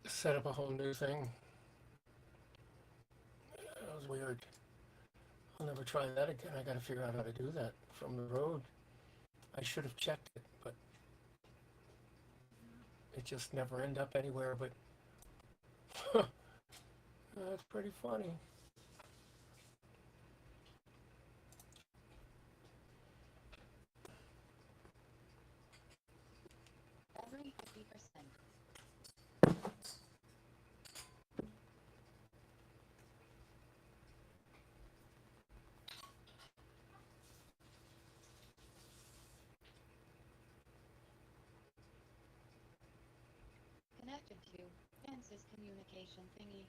set up a whole new thing. That was weird. I'll never try that again. I got to figure out how to do that from the road. I should have checked it, but it just never ended up anywhere. But that's pretty funny. Every 50%. Connected to Ansys communication thingy.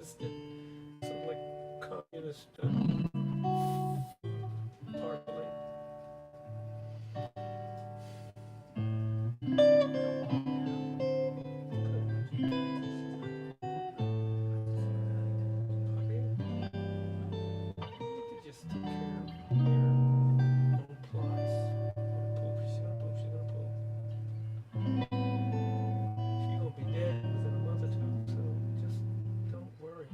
resisted some like communist party. Just take care of your own plots. Poop, she's gonna poop, she's gonna poop. She gonna be dead within a month or two, so just don't worry.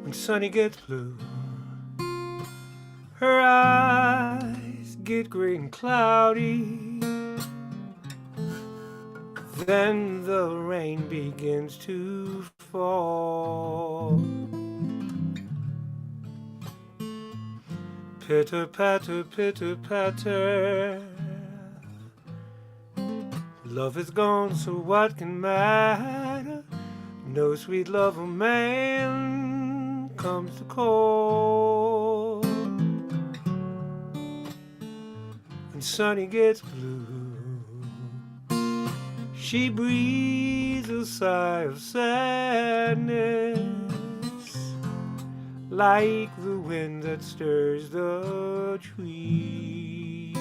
When Sunny gets blue, her eyes get gray and cloudy. Then the rain begins to fall. Pitter patter, pitter patter. Love is gone, so what can matter? No sweet love of man comes to call. When Sunny gets blue, she breathes a sigh of sadness, like the wind that stirs the trees,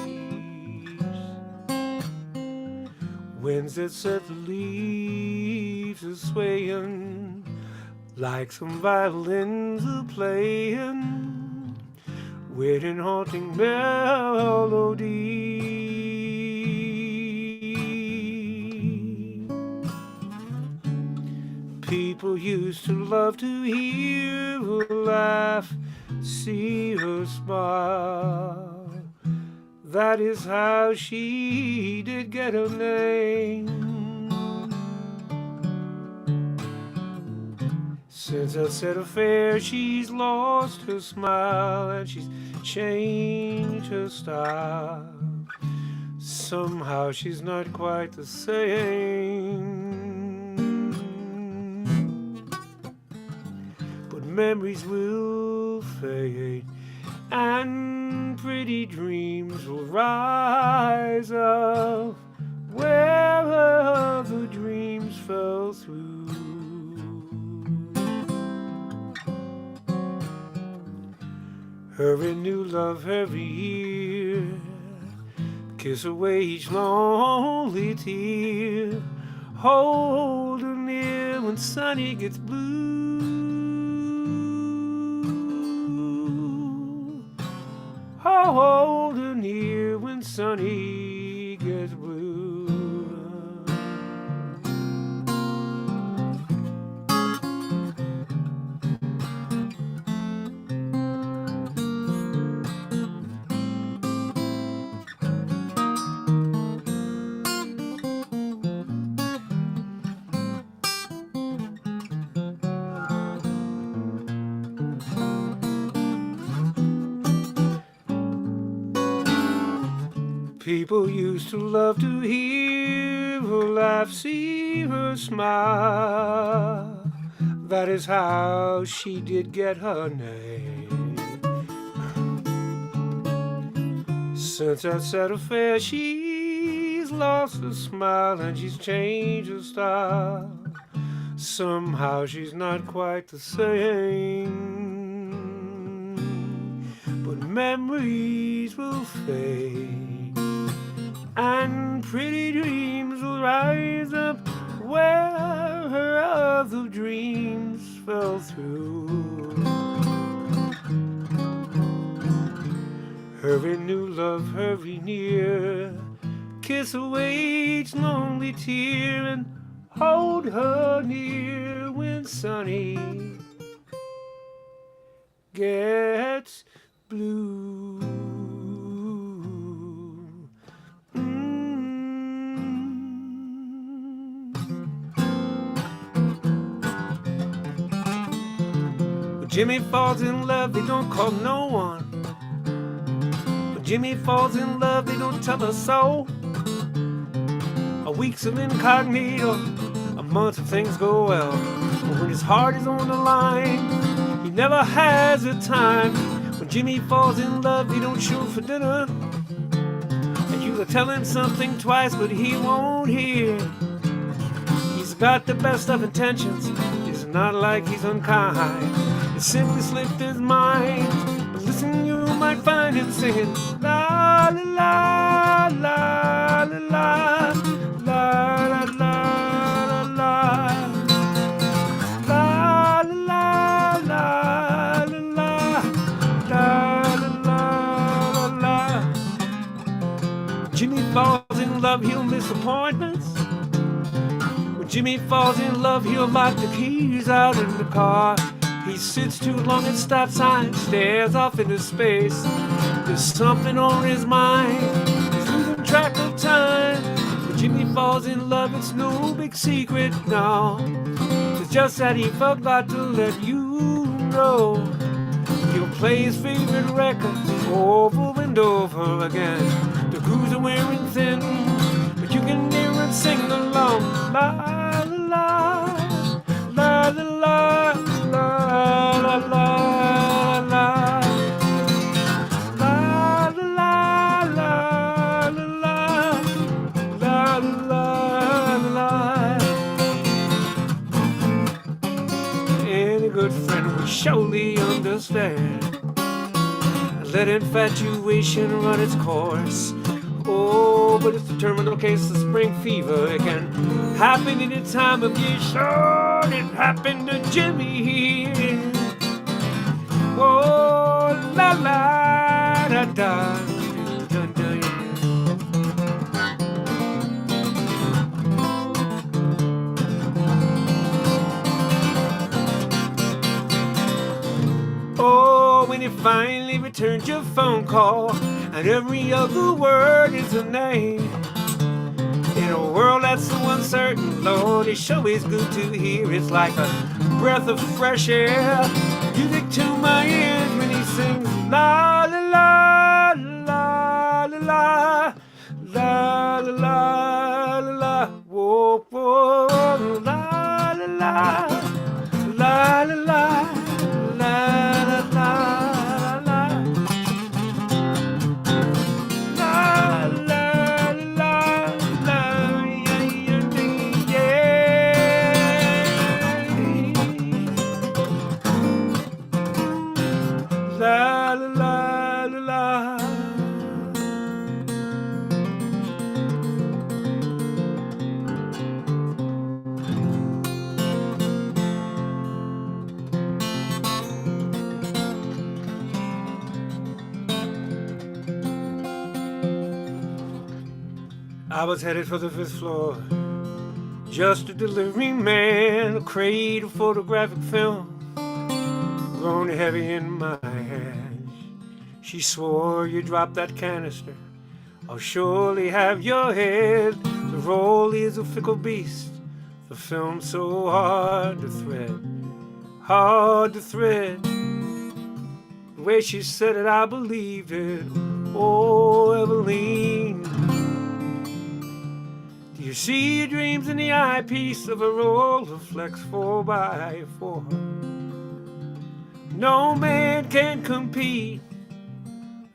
winds that set the leaves a-swaying, like some violins a-playing, weird and haunting melody. People used to love to hear her laugh, see her smile. That is how she did get her name. Since that said affair, she's lost her smile and she's changed her style. Somehow she's not quite the same. But memories will fade and pretty dreams will rise up where the dreams fell through. Her and new love every year, kiss away each lonely tear, hold her near when sunny gets blue. Hold her near when sunny gets blue. People used to love to hear her laugh, see her smile. That is how she did get her name. Since that sad affair, she's lost her smile and she's changed her style. Somehow she's not quite the same. But memories will fade and pretty dreams will rise up where her other dreams fell through. Hurry, new love, hurry near, kiss away each lonely tear and hold her near when sunny gets blue. When Jimmy falls in love, they don't call no one. When Jimmy falls in love, they don't tell a soul. A week's of incognito, a month of things go well. But when his heart is on the line, he never has the time. When Jimmy falls in love, he don't show for dinner. And you tell him something twice, but he won't hear. He's got the best of intentions, it's not like he's unkind. It simply slipped his mind. But listen, you might find him singing la la la la la la la la la la la la la la. Jimmy falls in love, he'll miss appointments. When Jimmy falls in love, he'll lock the keys out in the car. He sits too long at stop signs, stares off into space. There's something on his mind, he's losing track of time. When Jimmy falls in love, it's no big secret, no. It's just that he forgot to let you know. He'll play his favorite record over and over again. The crews are wearing thin, but you can hear him sing along. La la la la la la la la la la la. Any good friend will surely understand. Let infatuation run its course. Oh, but it's the terminal case of spring fever. It can happen any time of year. Sure, it happened to Jimmy. Oh, la la da da. Dun, dun. Oh, when you finally returned your phone call, and every other word is a name. In a world that's so uncertain, Lord, it sure is good to hear. It's like a breath of fresh air. Music to my ears when he sings la la la la la la la la la la, whoa whoa, la la la la la la la la la. La la la la la. I was headed for the 5th floor, just a delivery man, a crate of photographic film grown heavy in my hands. She swore, you drop that canister, I'll surely have your head. The roll is a fickle beast, the film so hard to thread, hard to thread. The way she said it, I believed it. Oh, Eveline, do you see your dreams in the eyepiece of a Rolleiflex 4x4? No man can compete.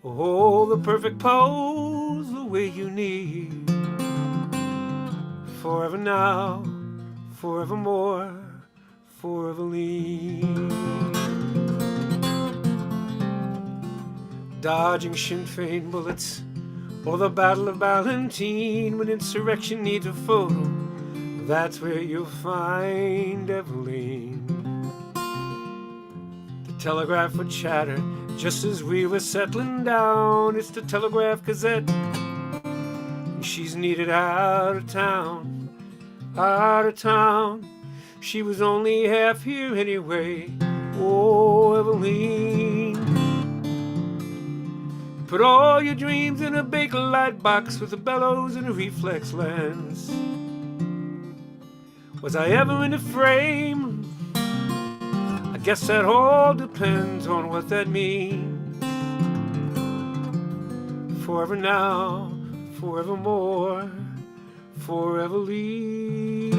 Oh, the perfect pose, the way you need. Forever now, forevermore, for Eveline. Dodging Sinn Féin bullets, or the Battle of Ballantine. When insurrection needs a photo, that's where you'll find Eveline. Telegraph would chatter just as we were settling down. It's the Telegraph Gazette, and she's needed out of town, out of town. She was only half here anyway. Oh, Eveline, put all your dreams in a Bakelite box with a bellows and a reflex lens. Was I ever in the frame? I guess that all depends on what that means. Forever now, forevermore, for Eveline.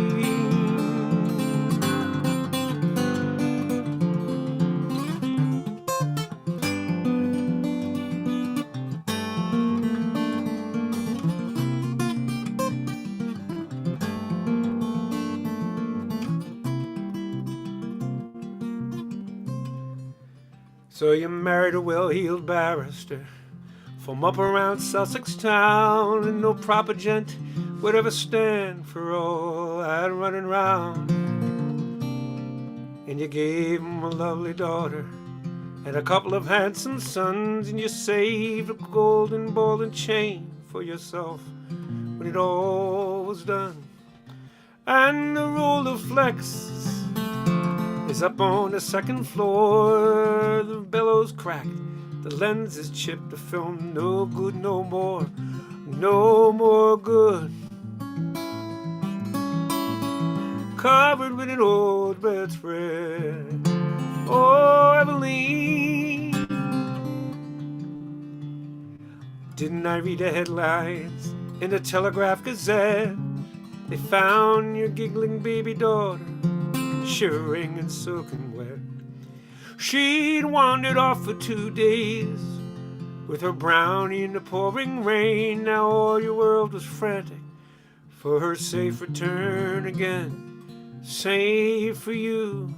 So you married a well-heeled barrister from up around Sussex town, and no proper gent would ever stand for all that running round. And you gave him a lovely daughter and a couple of handsome sons, and you saved a golden ball and chain for yourself when it all was done. And the Rolleiflex is up on the 2nd floor. The bellows cracked, the lens is chipped, the film no good no more, no more good. Covered with an old bedspread. Oh, Eveline, didn't I read the headlines in the Telegraph Gazette? They found your giggling baby daughter shivering and soaking wet. She'd wandered off for 2 days with her brownie in the pouring rain. Now all your world was frantic for her safe return again, safe for you,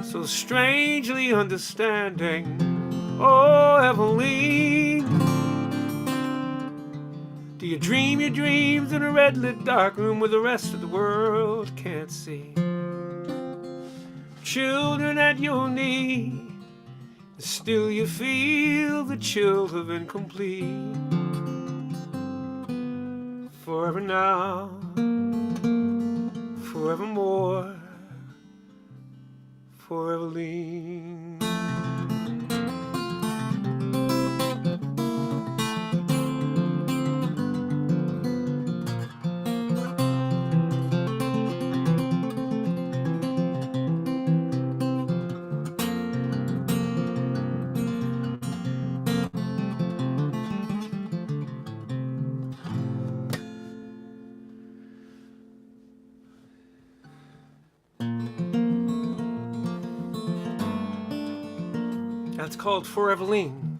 so strangely understanding. Oh, Eveline, do you dream your dreams in a red-lit dark room where the rest of the world can't see? Children at your knee, still you feel the chill of incomplete. Forever now, forevermore, for Eveline. That's called For Eveline.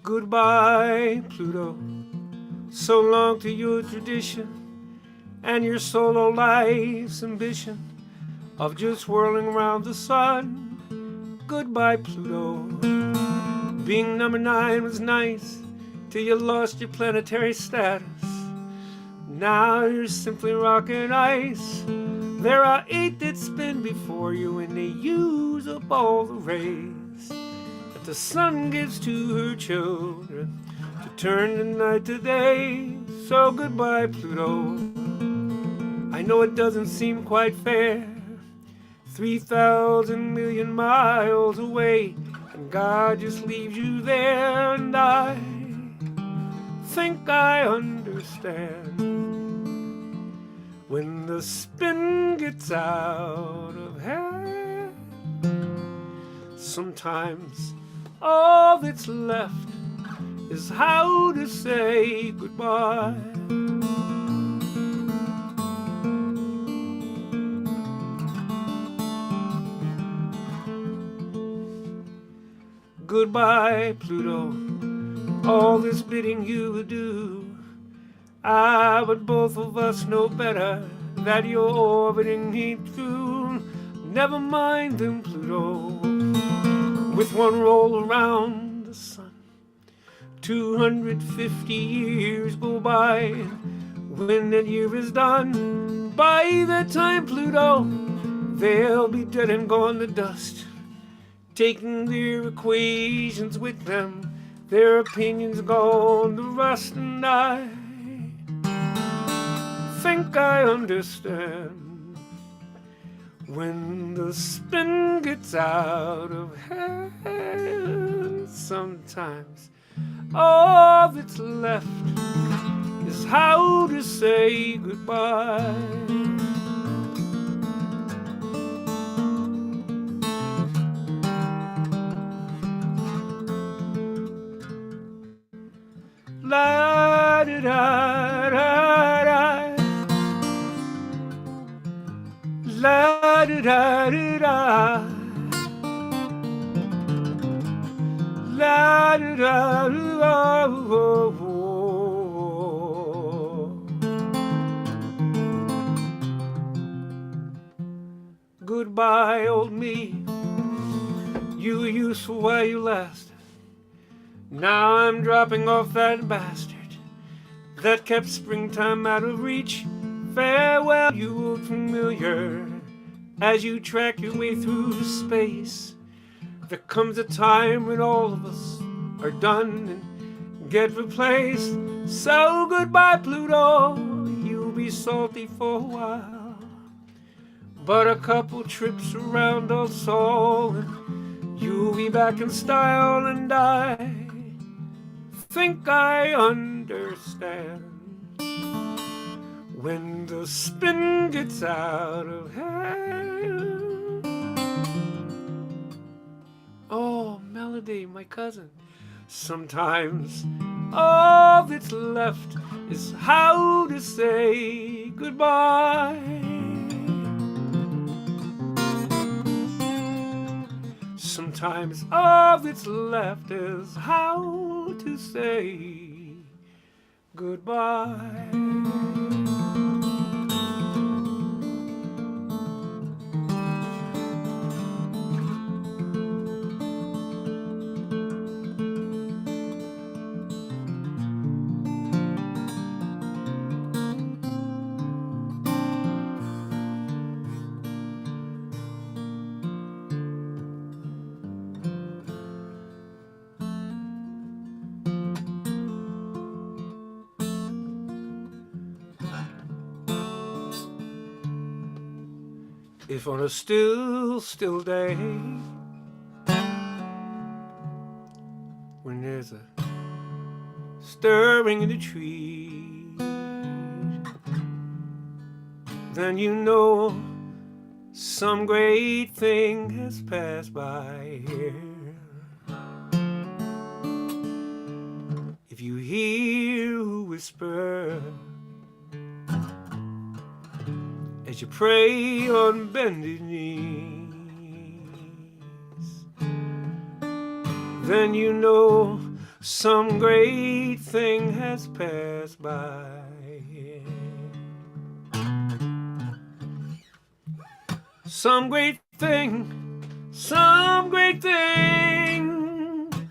Goodbye, Pluto. So long to your tradition and your solo life's ambition of just whirling around the sun. Goodbye, Pluto. Being number 9 was nice till you lost your planetary status. Now you're simply rock and ice. There are 8 that spin before you and they use up all the rays that the sun gives to her children to turn the night to day. So goodbye, Pluto. I know it doesn't seem quite fair, 3,000 million miles away, and God just leaves you there. And I think I understand when the spin gets out of hand. Sometimes all that's left is how to say goodbye. Goodbye, Pluto, all this bidding you would do. But both of us know better that you're orbiting me too. Never mind them, Pluto. With one roll around the sun, 250 years go by. When that year is done, by that time, Pluto, they'll be dead and gone to dust, taking their equations with them, their opinions gone to rust. And I think I understand when the spin gets out of hand. Sometimes all that's left is how to say goodbye. La da da da da, la da da da, la da da da. Goodbye, old me. You were useful while you lasted. Now I'm dropping off that bastard that kept springtime out of reach. Farewell, you old familiar, as you track your way through space. There comes a time when all of us are done and get replaced. So goodbye, Pluto, you'll be salty for a while, but a couple trips around Old Sol and you'll be back in style. And I think I understand when the spin gets out of hand. Oh, Melody, my cousin. Sometimes all that's left is how to say goodbye. Sometimes all that's left is how to say goodbye. If on a still day, when there's a stirring in the trees, then you know some great thing has passed by here. if you hear who whisper as you pray on bended knees, then you know some great thing has passed by. Some great thing,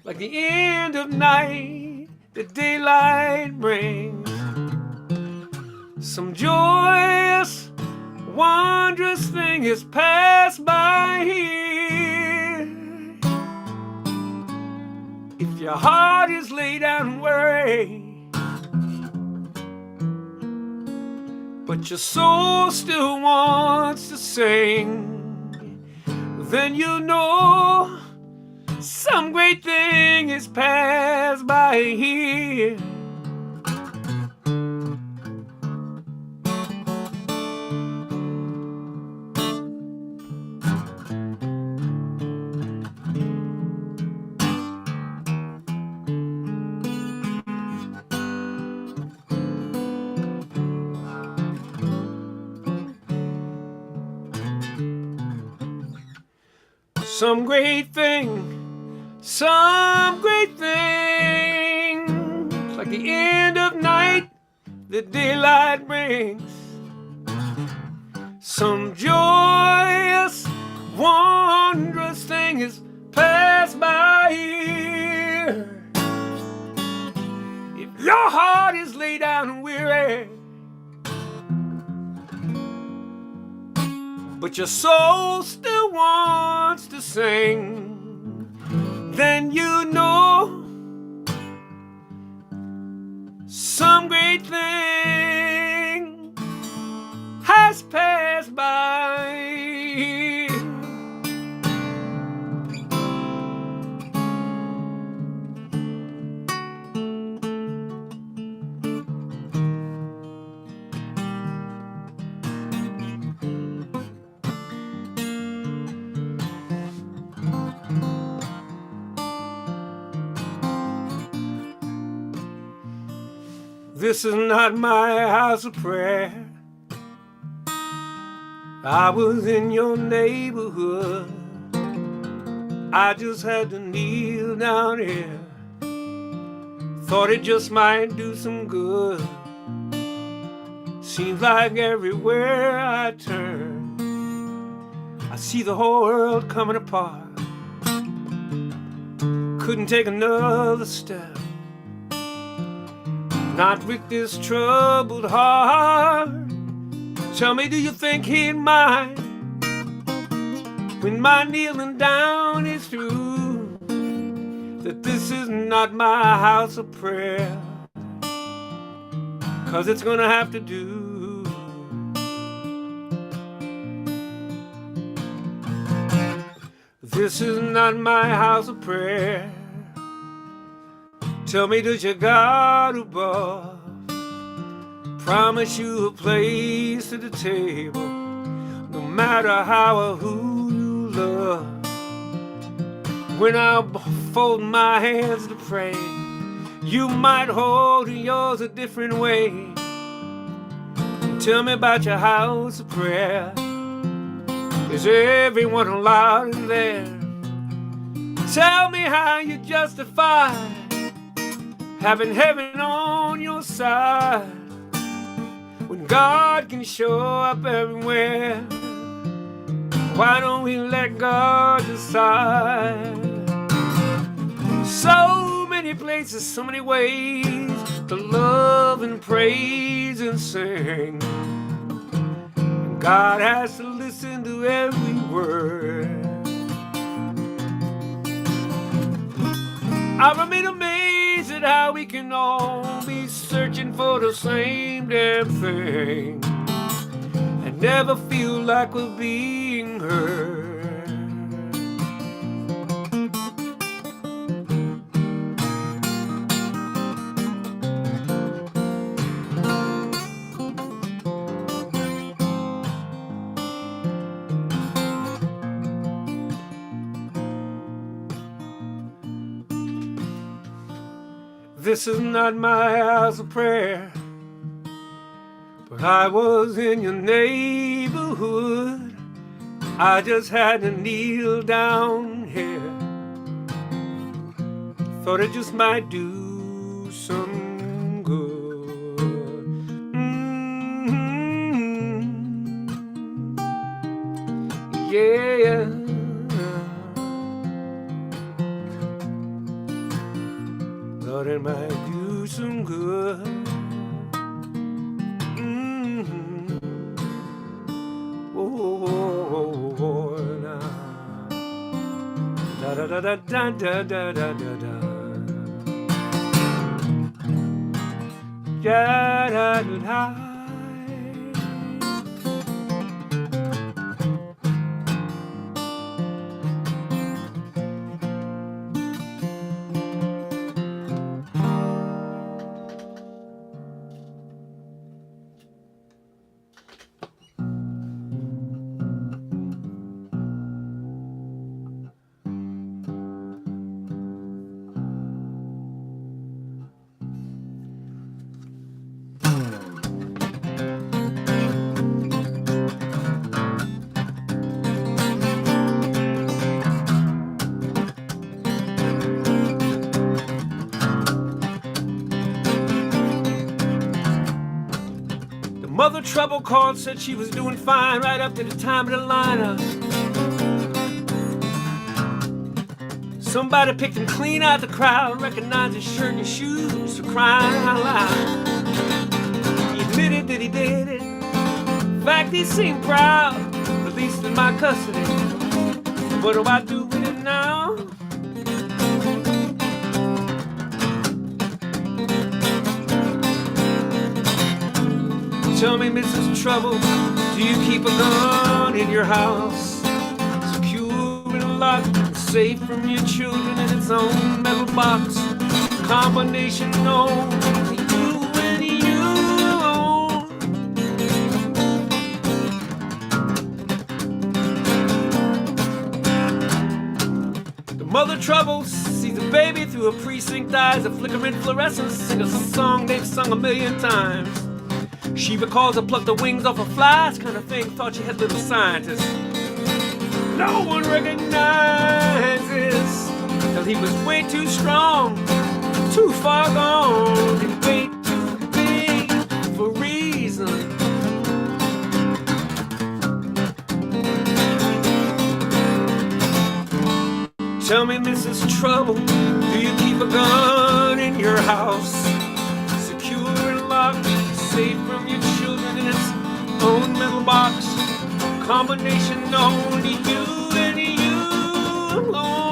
like the end of night, the daylight brings. Some joyous, wondrous thing has passed by here. If your heart is laid down and worry, but your soul still wants to sing, then you know some great thing has passed by here. Some great thing, like the end of night, the daylight brings. Some joyous, wondrous thing has passed by here. If your heart is laid down and weary, but your soul still wants to sing, then you know some great thing has passed by. This is not my house of prayer. I was in your neighborhood. I just had to kneel down here. Thought it just might do some good. Seems like everywhere I turn, I see the whole world coming apart. Couldn't take another step, not with this troubled heart. Tell me, do you think he'd mind when my kneeling down is through, that this is not my house of prayer? 'Cause it's gonna have to do. This is not my house of prayer. Tell me, does your God above promise you a place at the table, no matter how or who you love? When I fold my hands to pray, you might hold yours a different way. Tell me about your house of prayer. Is everyone allowed in there? Tell me how you justify having heaven on your side when God can show up everywhere. Why don't we let God decide? So many places, so many ways to love and praise and sing, and God has to listen to every word. I remain amazed at how we can all be searching for the same damn thing and never feel like we're being heard. This is not my house of prayer, but I was in your neighborhood. I just had to kneel down here. Thought it just might do some good. Yeah. Thought it might do some good. Oh, now. Da da da da da da da da da. Da da da da. Mother Trouble called, said she was doing fine right up to the time of the lineup. Somebody picked him clean out the crowd, recognized his shirt and shoes for crying out loud. He admitted that he did it. In fact, he seemed proud, released in my custody. What do I do with it now? Tell me, Mrs. Trouble, do you keep a gun in your house? Secure and locked, and safe from your children in its own metal box. Combination known to you and you alone. The Mother Trouble sees a baby through a precinct eyes, a flickering fluorescence, sing a song they've sung 1,000,000 times. She recalls her plucked the wings off a flies kind of thing, thought she had little scientists. No one recognizes till he was way too strong, too far gone, and way too big for reason. Tell me, Mrs. Trouble, do you keep a gun in your house? Secure and locked, safe from your children in its own metal box. Combination known to you and you alone.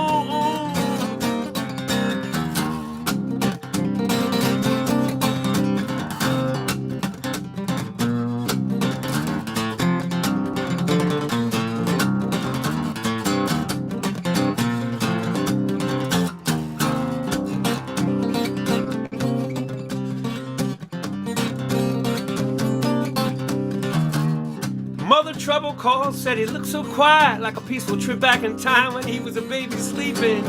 Mother Trouble called, said he looked so quiet, like a peaceful trip back in time when he was a baby sleeping.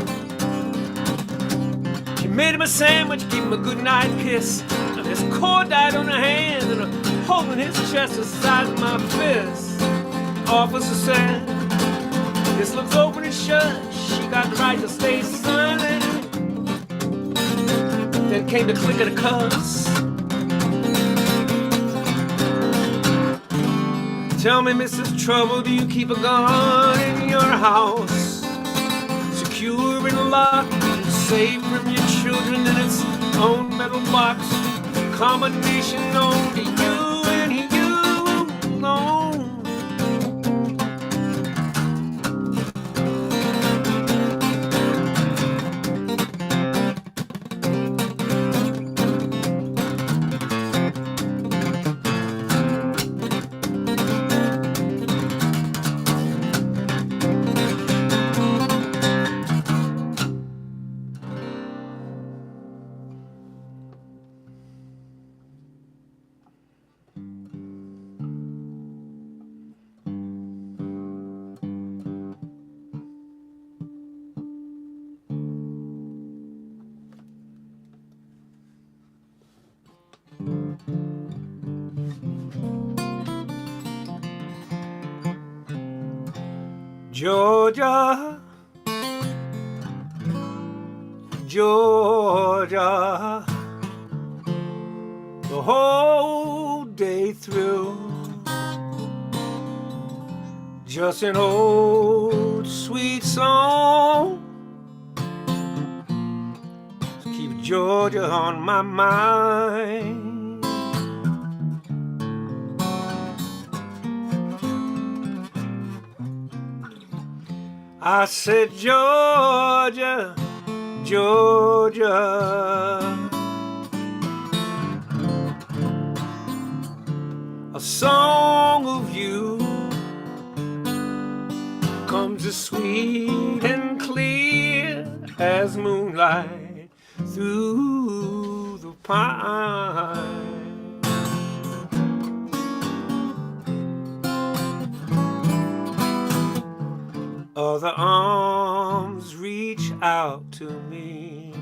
She made him a sandwich, gave him a goodnight kiss, and his cord died on her hand, and a hole in his chest the size of my fist. Officer said, this looks open and shut, she got the right to stay silent. Then came the click of the cuffs. Tell me, Mrs. Trouble, do you keep a gun in your house? Secure and locked, and safe from your children in its own metal box. Combination known to you and you alone. Georgia, Georgia, the whole day through. Just an old sweet song to keep Georgia on my mind. I said, Georgia, Georgia, a song of you comes as sweet and clear as moonlight through the pine. Other arms reach out to me,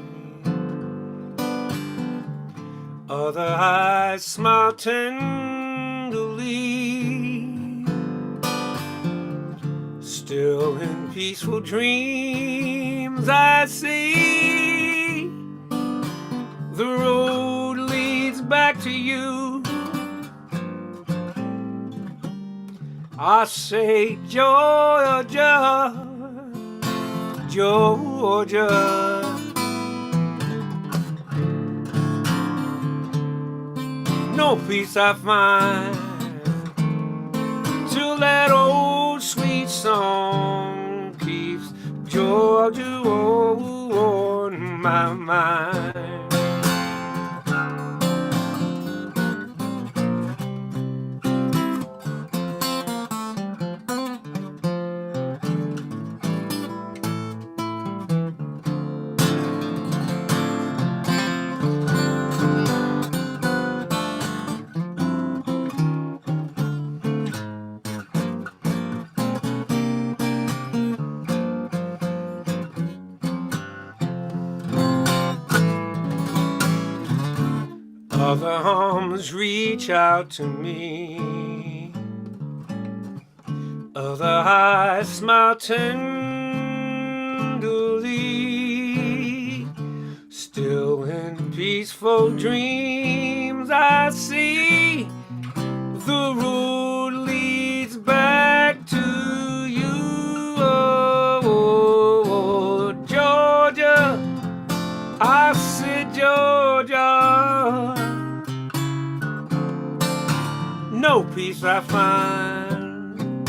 other eyes smile tenderly. Still in peaceful dreams I see the road leads back to you. I say, Georgia, Georgia, no peace I find till that old sweet song keeps Georgia on my mind. Other arms reach out to me, other eyes smile tenderly. Still in peaceful dreams I see the road leads back to you. Oh, Georgia, I said, Georgia, no peace I find,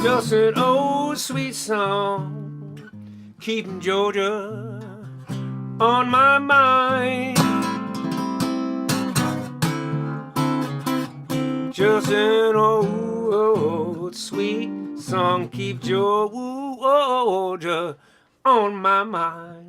just an old sweet song keeping Georgia on my mind. Just an old sweet song keep Georgia on my mind.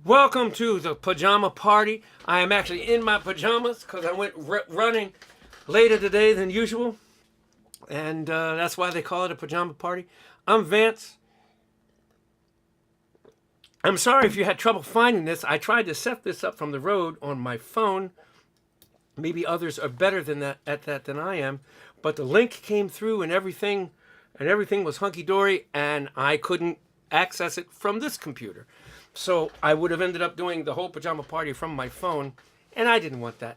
Welcome to the pajama party. I am actually in my pajamas because I went running later today than usual. And that's why they call it a pajama party. I'm Vance. I'm sorry if you had trouble finding this. I tried to set this up from the road on my phone. Maybe others are better than that at that than I am. But the link came through and everything was hunky-dory, and I couldn't access it from this computer. So I would have ended up doing the whole pajama party from my phone, and I didn't want that.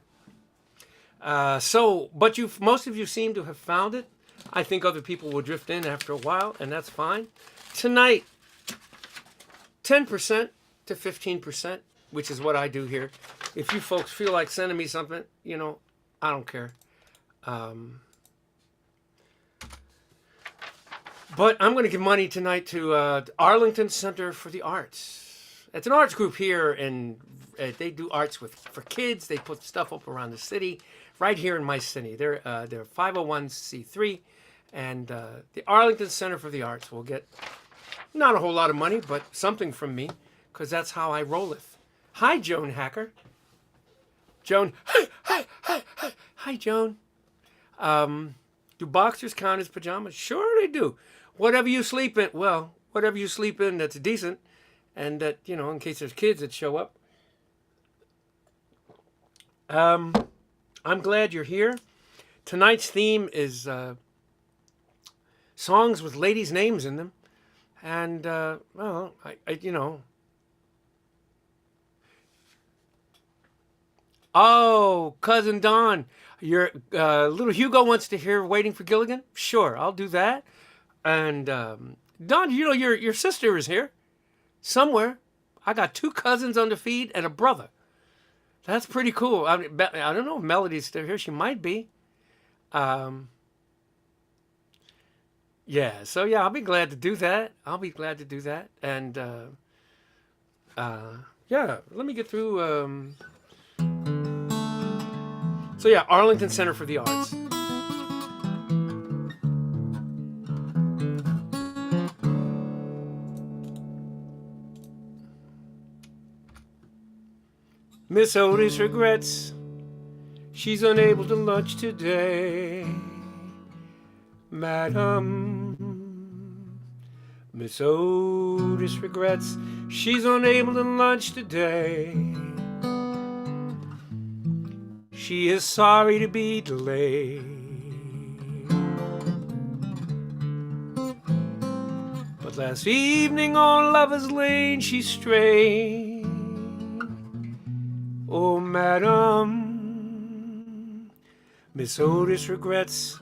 But most of you seem to have found it. I think other people will drift in after a while, and that's fine. Tonight, 10% to 15%, which is what I do here. If you folks feel like sending me something, I don't care. But I'm going to give money tonight to Arlington Center for the Arts. It's an arts group here, and they do arts for kids. They put stuff up around the city, right here in my city. They're 501c3, and the Arlington Center for the Arts will get not a whole lot of money, but something from me, because that's how I rolleth. Hi, Joan Hacker. Joan Hi, Joan. Do boxers count as pajamas? Sure they do. Whatever you sleep in, well, whatever you sleep in that's decent, and that, you know, in case there's kids that show up. I'm glad you're here. Tonight's theme is songs with ladies' names in them. And, well, I you know. Oh, Cousin Don, your little Hugo wants to hear Waiting for Gilligan? Sure, I'll do that. And, Don, you know, your sister is here somewhere. I got 2 cousins on the feed and a brother. That's pretty cool. I don't know if Melody's still here. She might be. Yeah, so yeah, I'll be glad to do that. And yeah, let me get through. So yeah, Arlington Center for the Arts. Miss Otis regrets she's unable to lunch today. Madam, Miss Otis regrets she's unable to lunch today. She is sorry to be delayed. But last evening on Lover's Lane she strayed. Oh, madam, Miss Otis regrets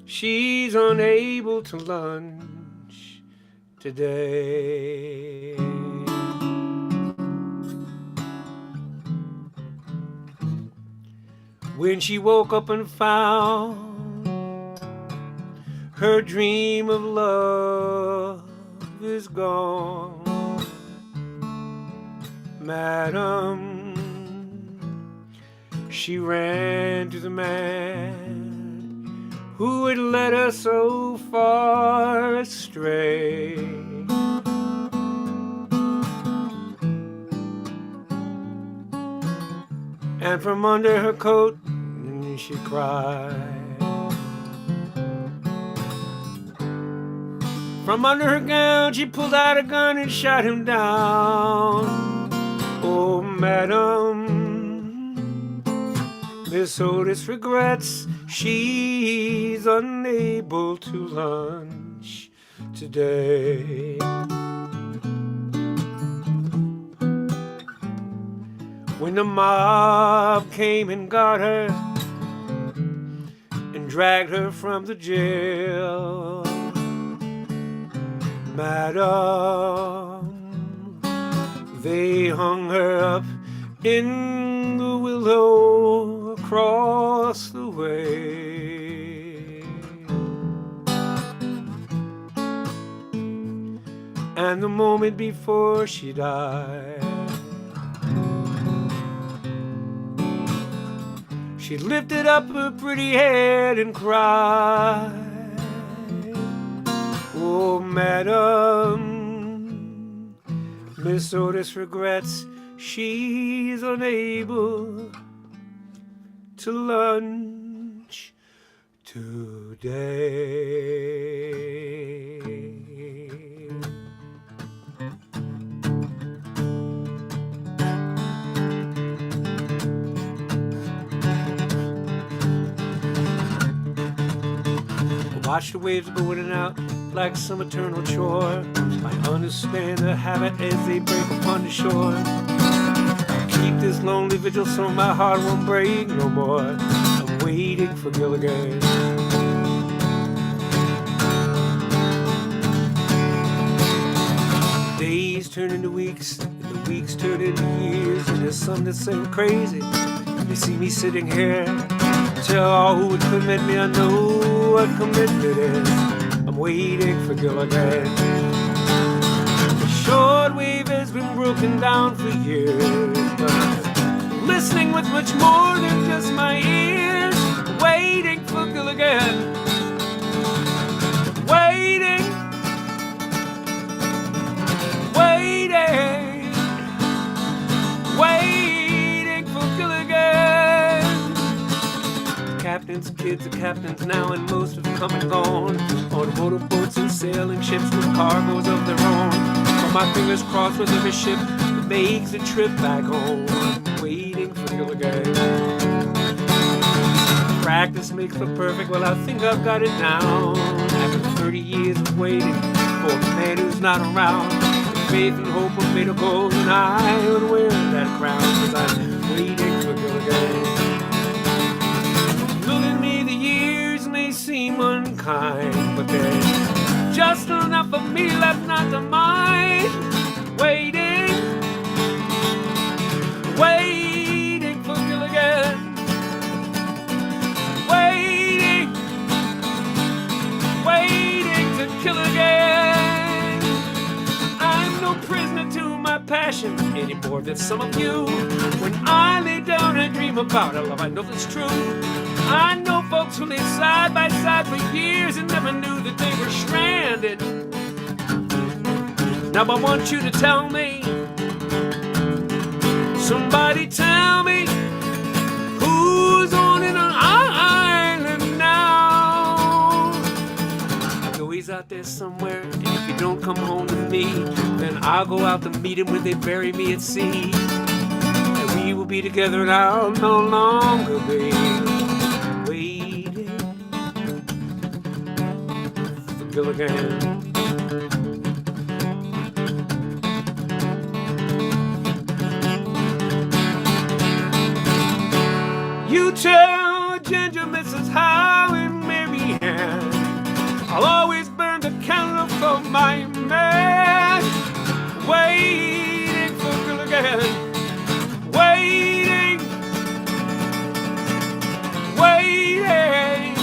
she's unable to lunch today. When she woke up and found her dream of love is gone, madam, she ran to the man who had led her so far astray. And from under her coat she cried. From under her gown she pulled out a gun and shot him down. Oh, madam, Miss Otis regrets she's unable to lunch today. When the mob came and got her and dragged her from the jail, madam, they hung her up in the willow across the way. And the moment before she died, she lifted up her pretty head and cried. Oh, madam, Miss Otis regrets she's unable to lunch today. Watch the waves go in and out like some eternal chore. I understand the habit as they break upon the shore. Keep this lonely vigil so my heart won't break no more. I'm waiting for Gilligan. Days turn into weeks, and the weeks turn into years, and there's some that say I'm crazy. They see me sitting here. Tell all who would commit me, I know what commitment is. I'm waiting for Gilligan. The shortwave has been broken down for years, but I'm listening with much more than just my ears. Waiting for Gilligan. Waiting. Waiting. Waiting for Gilligan. captains, kids are captains now, and most have come and gone on motorboats and sailing ships with cargoes of their own. But my fingers crossed with every ship that makes a trip back home. I'm waiting for you again. Practice makes for perfect, well I think I've got it down. After 30 years of waiting for a man who's not around, with faith and hope are made of gold, and I would wear that crown, 'cause I'm waiting for you again. Look at me, the years may seem unkind, but there's just enough of me left not to mind. Waiting, waiting for you again. Waiting, waiting to kill again. I'm no prisoner to my passion anymore than some of you. When I lay down I dream about a love I know that's true. I know folks who lived side by side for years and never knew that they were stranded. Now I want you to tell me, somebody tell me, who's on an island now? I know he's out there somewhere, and if you don't come home to me, then I'll go out to meet him when they bury me at sea. And we will be together and I'll no longer be waiting for Gilligan. You tell Ginger, Mrs. Howe and Mary Ann, I'll always burn the candle for my man. Waiting for Gilligan, waiting, waiting,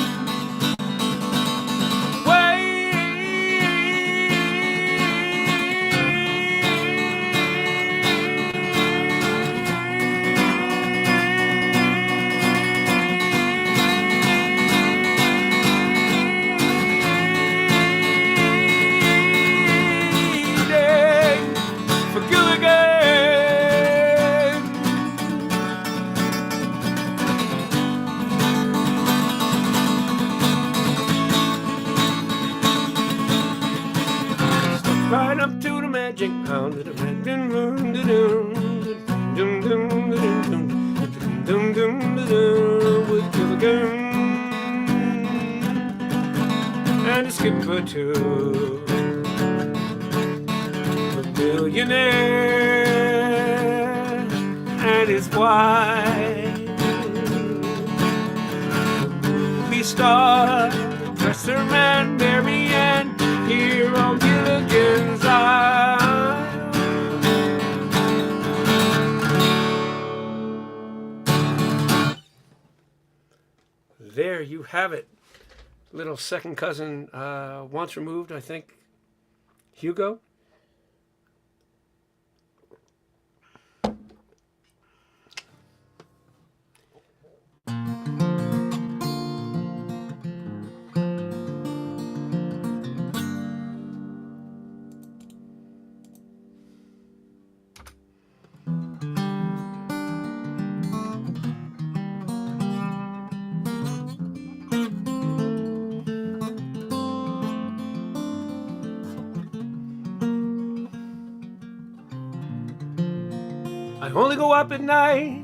for Gilligan. Right up to the magic pound, with Gilligan and a skipper too, a millionaire and his wife, movie star, dresser man, Mary Ann, here on Gilligan's Island. There you have it. Little second cousin, once removed, I think, Hugo. I only go up at night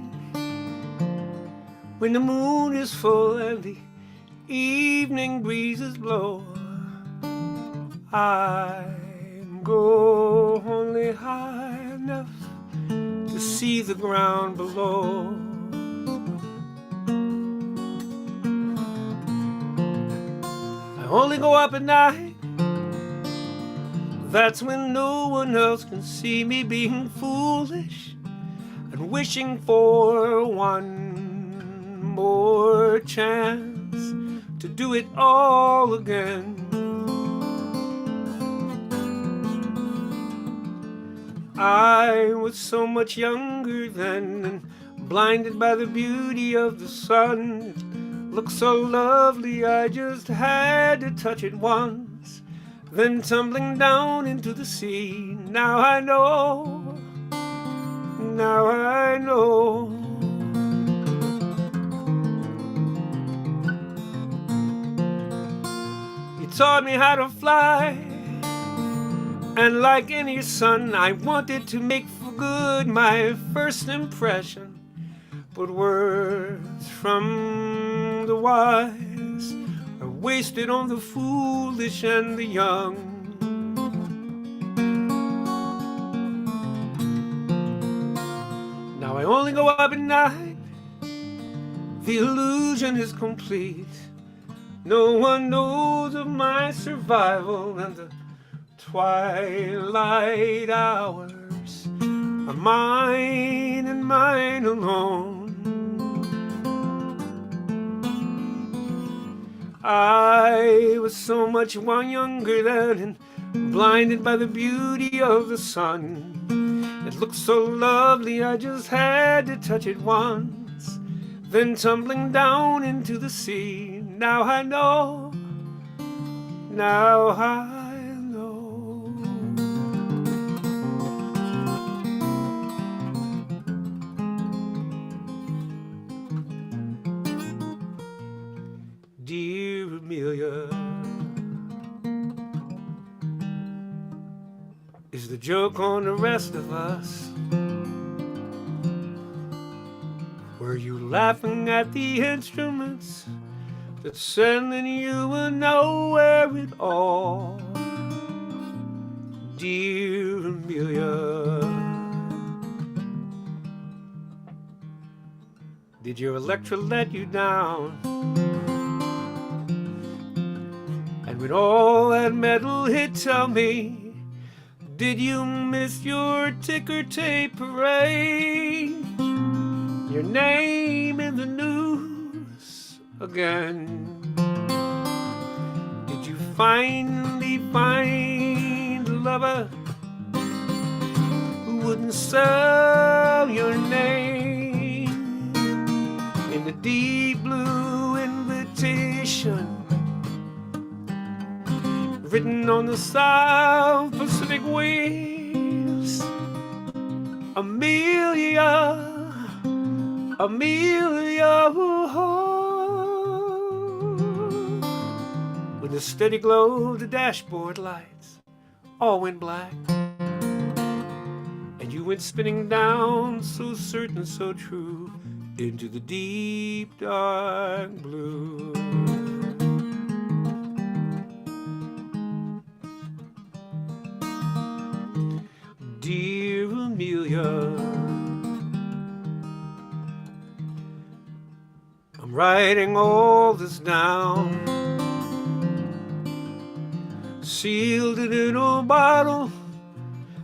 when the moon is full and the evening breezes blow. I go only high enough to see the ground below. I only go up at night, that's when no one else can see me being foolish and wishing for one more chance to do it all again. I was so much younger then, and blinded by the beauty of the sun. It looked so lovely, I just had to touch it once, then tumbling down into the sea. Now I know, now I know. taught me how to fly. And like any son, I wanted to make for good my first impression. But words from the wise are wasted on the foolish and the young. Now I only go up at night. The illusion is complete. No one knows of my survival, and the twilight hours are mine and mine alone. I was so much younger then, and blinded by the beauty of the sun. It looked so lovely, I just had to touch it once, then tumbling down into the sea. Now I know, now I know. Dear Amelia, is the joke on the rest of us? Were you laughing at the instruments that's sending you nowhere at all? Dear Amelia, did your Electra let you down? And when all that metal hit, tell me, did you miss your ticker tape parade? Your name in the news again? Did you finally find a lover who wouldn't sell your name in the deep blue invitation written on the South Pacific waves? Amelia, Amelia, when the steady glow of the dashboard lights all went black, and you went spinning down, so certain, so true, into the deep dark blue. Dear Amelia, I'm writing all this down, sealed it in a bottle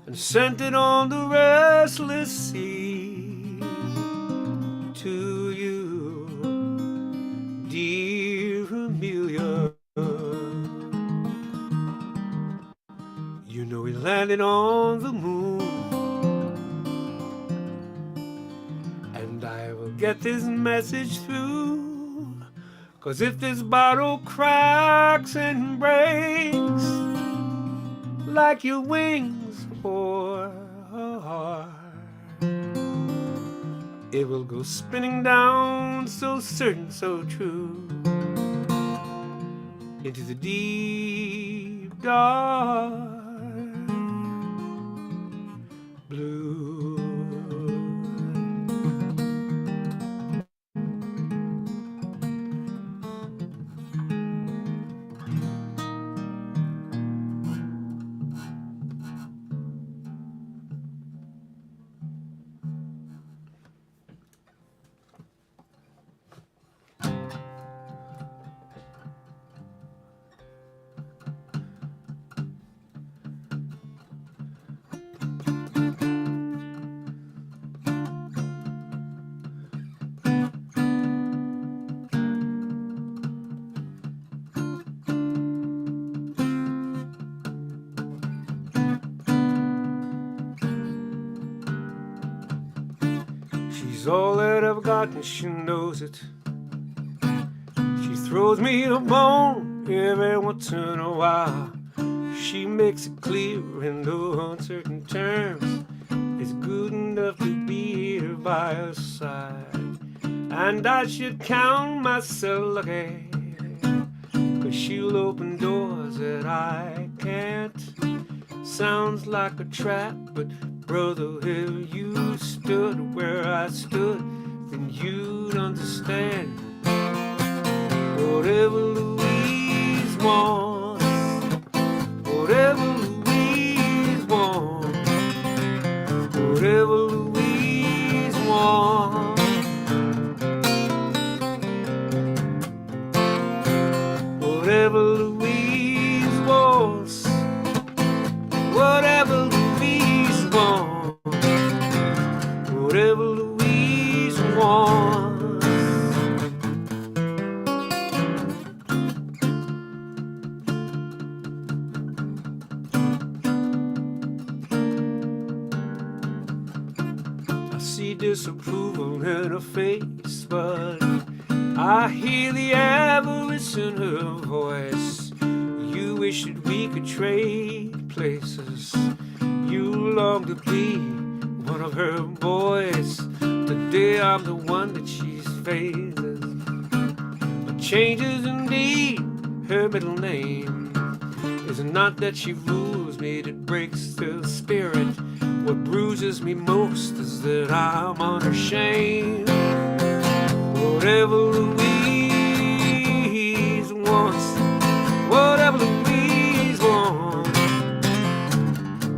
and sent it on the restless sea to you, dear Amelia. You know we landed on the moon, and I will get this message through, 'cause if this bottle cracks and breaks like your wings or a heart, it will go spinning down, so certain, so true, into the deep dark blue. She's all that I've got and she knows it. She throws me a bone every once in a while. She makes it clear in no uncertain terms it's good enough to be here by her side. And I should count myself lucky, 'cause she'll open doors that I can't. Sounds like a trap, but brother, if you stood where I stood, then you'd understand. Whatever Louise wants, whatever Louise wants, whatever Louise wants, whatever Louise wants, whatever Louise wants, whatever Louise wants. I see disapproval in her face, but I hear the avarice in her voice. You wish that we could trade places. You long to be one of her boys. Today I'm the one that she faces. But changes indeed her middle name. It's not that she rules me, that breaks the spirit. What bruises me most is that I'm unashamed. Whatever Louise wants, whatever Louise wants,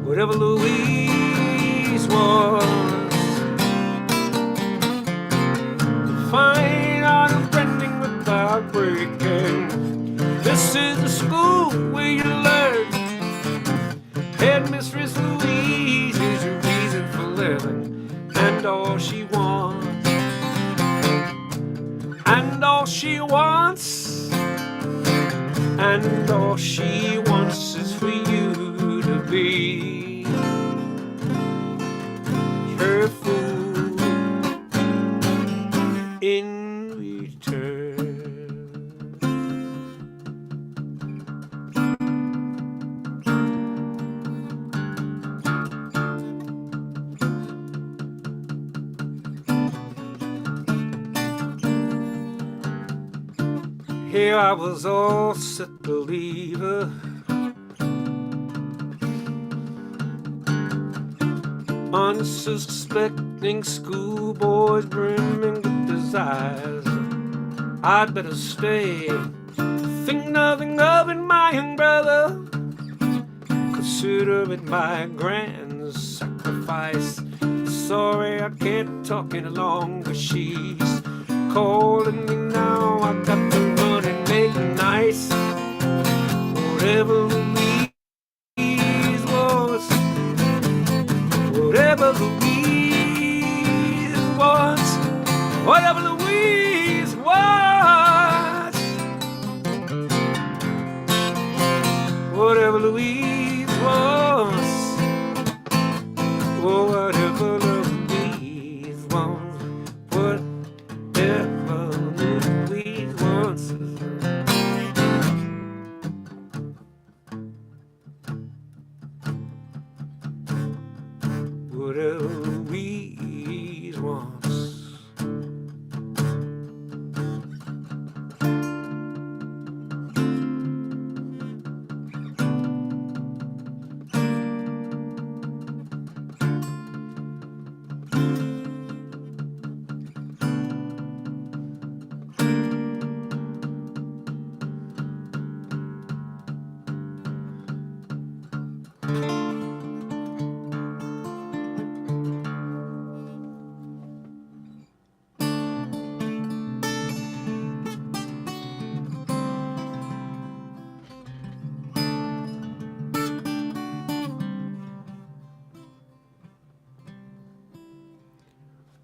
whatever Louise wants. The fine art of bending without breaking. This is the school where you learn. Headmistress Louise is your reason for living, and all she wants. And all she wants, and all she wants is for you to be her fool in return. Here I was all set to leave her, unsuspecting schoolboys brimming with desires. I'd better stay, think nothing of it, my young brother. Consider it my grand sacrifice. Sorry I can't talk any longer, she's calling me now. I got to run and make it nice. Whatever Louise wants, whatever Louise wants, whatever Louise wants, whatever Louise wants, oh, whatever Louise wants, whatever Louise wants. Whatever Louise wants.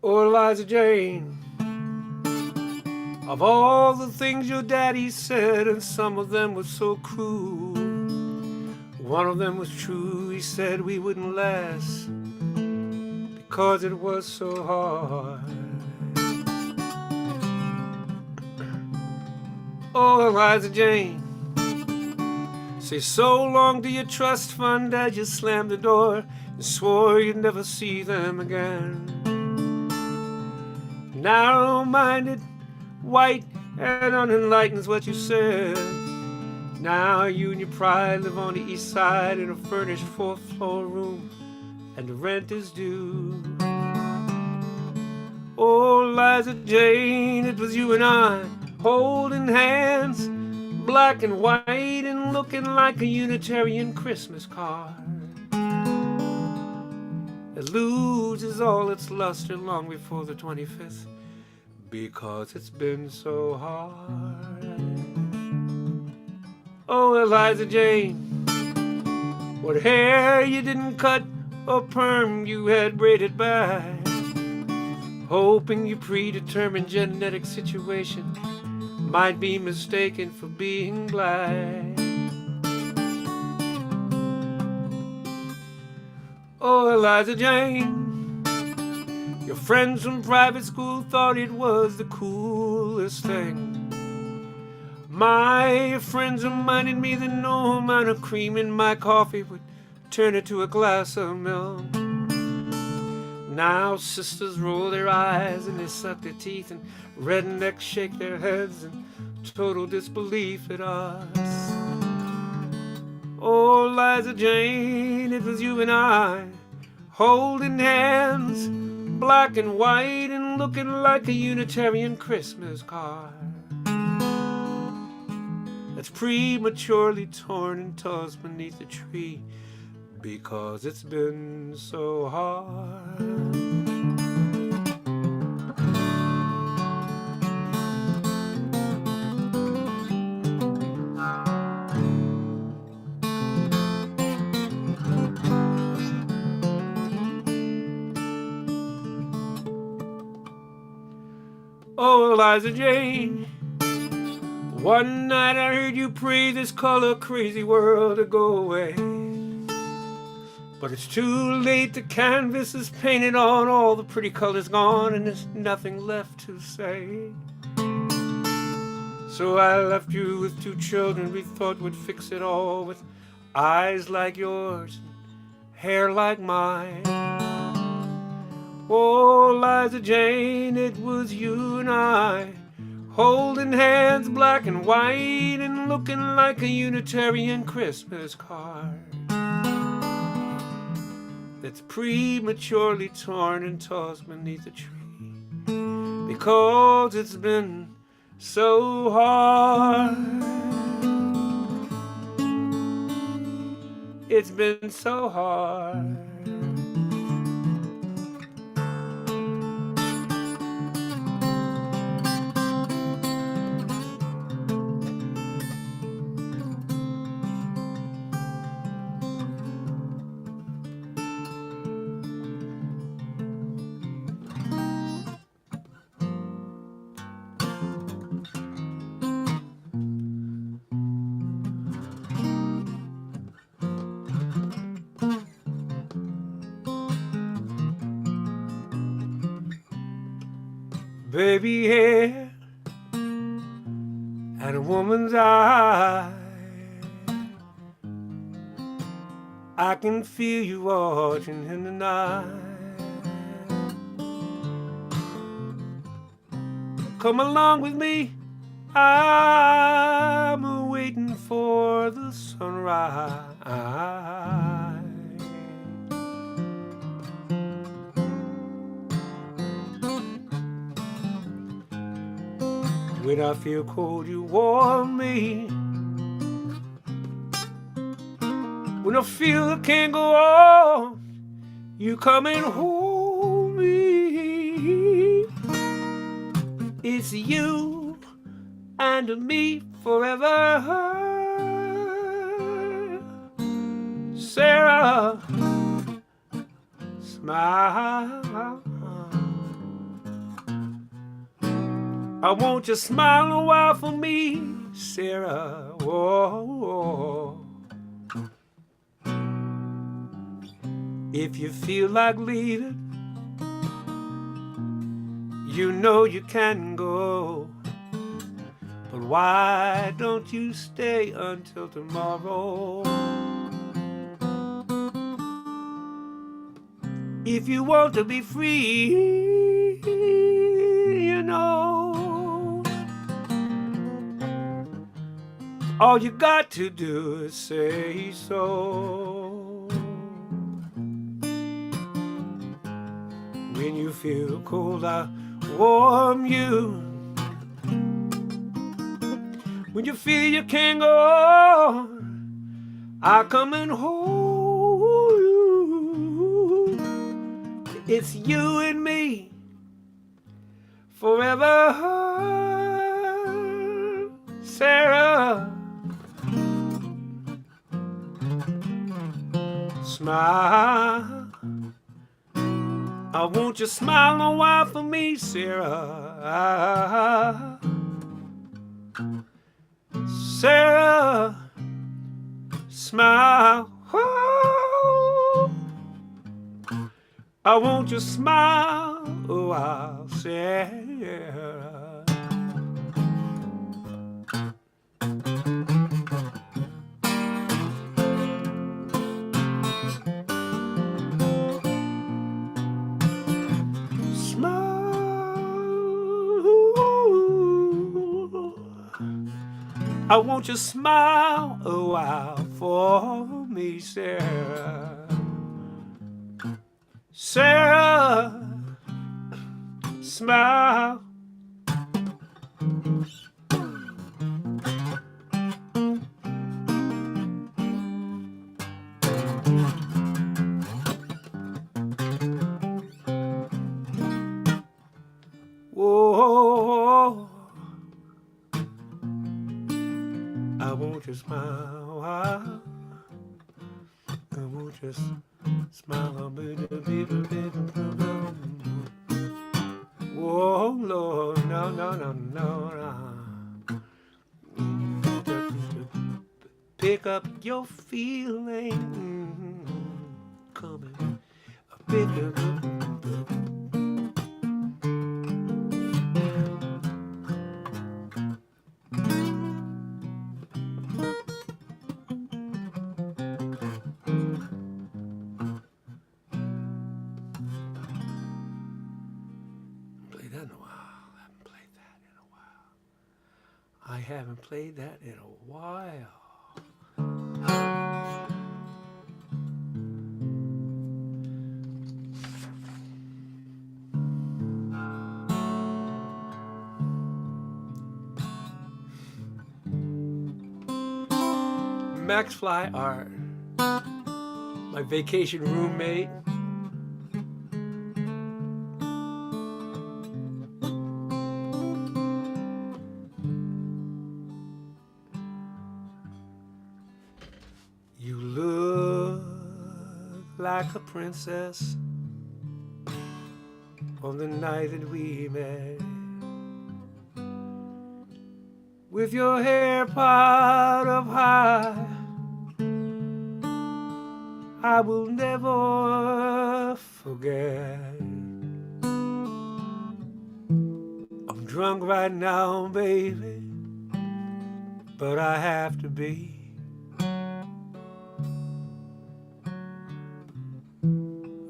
Oh, Eliza Jane, of all the things your daddy said, and some of them were so cruel, one of them was true. He said we wouldn't last because it was so hard. Oh, Eliza Jane, say so long to your trust fund as you slammed the door and swore you'd never see them again. Narrow-minded, white, and unenlightened is what you said. Now you and your pride live on the east side in a furnished fourth-floor room, and the rent is due. Oh, Liza Jane, it was you and I, holding hands, black and white, and looking like a Unitarian Christmas card that loses all its luster long before the 25th, because it's been so hard. Oh, Eliza Jane, what hair you didn't cut or perm you had braided back, hoping your predetermined genetic situation might be mistaken for being black. Oh, Eliza Jane, your friends from private school thought it was the coolest thing. My friends reminded me that no amount of cream in my coffee would turn it to a glass of milk. Now sisters roll their eyes and they suck their teeth, and rednecks shake their heads in total disbelief at us. Oh, Liza Jane, it was you and I, holding hands, black and white, and looking like a Unitarian Christmas card that's prematurely torn and tossed beneath a tree because it's been so hard. Oh, Eliza Jane, one night I heard you pray this color-crazy world to go away. But it's too late, the canvas is painted on, all the pretty colors gone, and there's nothing left to say. So I left you with 2 children we thought would fix it all, with eyes like yours and hair like mine. Oh, Liza Jane, it was you and I, holding hands, black and white, and looking like a Unitarian Christmas card that's prematurely torn and tossed beneath a tree because it's been so hard. It's been so hard. Baby hair and a woman's eye, I can feel you watching in the night. Come along with me, I'm waiting for the sunrise. When I feel cold, you warm me. When I feel I can't go on, you come and hold me. It's you and me forever. Sarah, smile. I want you to smile a while for me, Sarah. Whoa. If you feel like leaving, you know you can go. But why don't you stay until tomorrow? If you want to be free, you know, All you got to do is say so. When you feel cold, I'll warm you. When you feel you can't go on, I'll come and hold you. It's you and me forever, Sarah. Smile. I want you smile a while for me, Sarah. Sarah, smile. Oh, I want you smile a while, Sarah. I want you to smile a while for me, Sarah. Sarah, smile. Whoa. I want you to smile. I want you to smile a bit. Whoa, Lord, no. Pick up your feeling, coming. Pick up. I haven't played that in a while. Max Fly Art, my vacation roommate. You look like a princess on the night that we met, with your hair piled up high. I will never forget. I'm drunk right now, baby, but I have to be.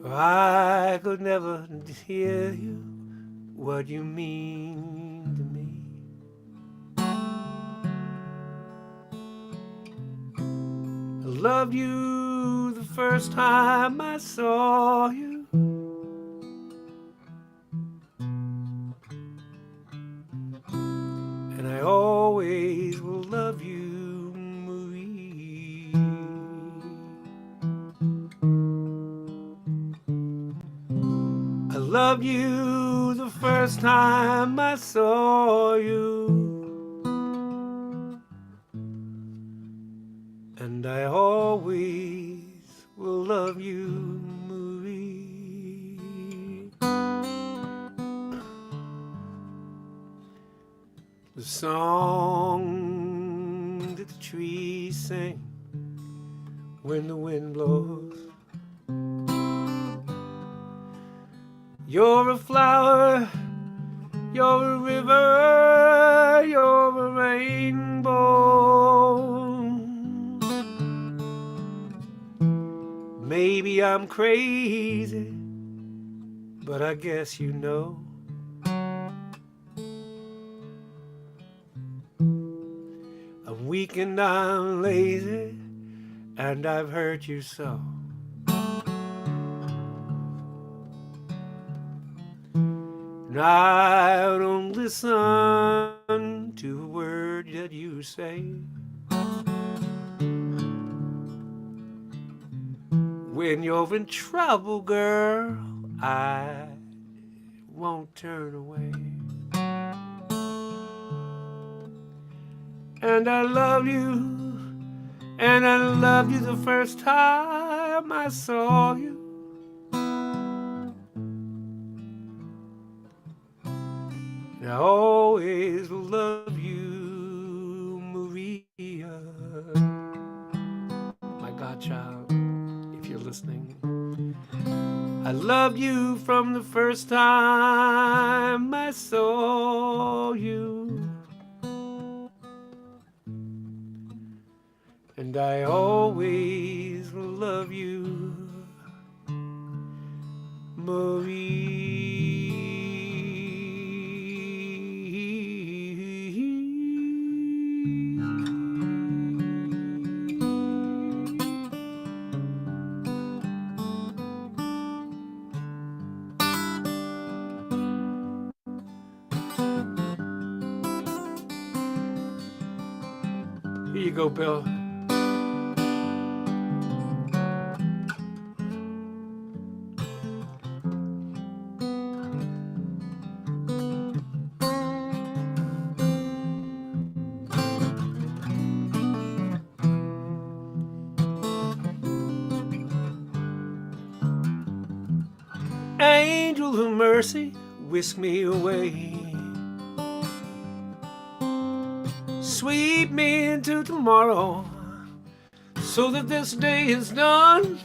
I could never hear you, what you mean to me. I loved you the first time I saw you. And I always will love you, Marie. I loved you the first time I saw you. And I always will love you, Marie. The song that the trees sing when the wind blows. You're a flower, you're a river, you're a rainbow. Maybe I'm crazy, but I guess you know. And weak and I'm lazy, and I've hurt you so. And I don't listen to a word that you say. When you're in trouble, girl, I won't turn away. And I love you, and I loved you the first time I saw you. And I always will love you, Maria. My godchild, if you're listening. I loved you from the first time I saw you. And I always will love you, Here you go, Bill. Angel of mercy, whisk me away. Sweep me into tomorrow, so that this day is done.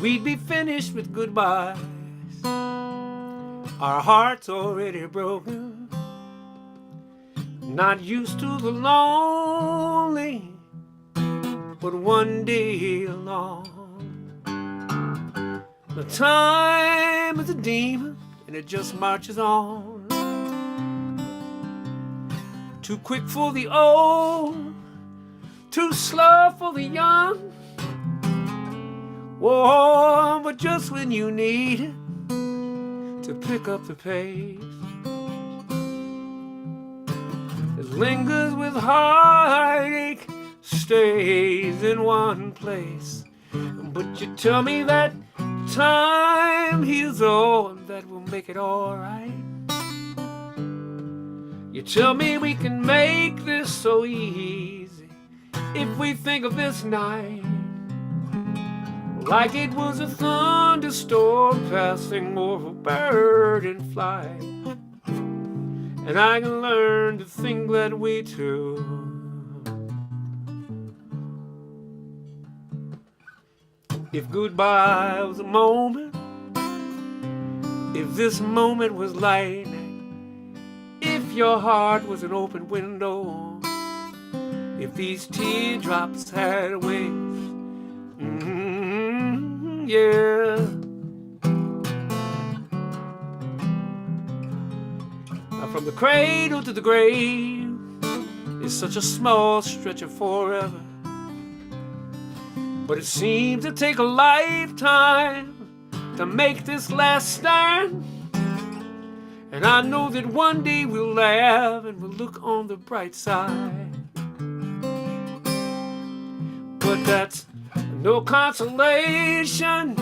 We'd be finished with goodbyes, our hearts already broken. Not used to the lonely, but one day alone. The time is a demon, and it just marches on. Too quick for the old, too slow for the young. Warm, but just when you need it to pick up the pace. It lingers with heartache, stays in one place. But you tell me that time heals all, and that will make it alright. You tell me we can make this so easy if we think of this night like it was a thunderstorm passing over a bird in flight. And I can learn to think that way too. If goodbye was a moment, if this moment was lightning, if your heart was an open window, if these teardrops had wings, yeah. Now from the cradle to the grave is such a small stretch of forever. But it seems to take a lifetime to make this last stand. And I know that one day we'll laugh and we'll look on the bright side. But that's no consolation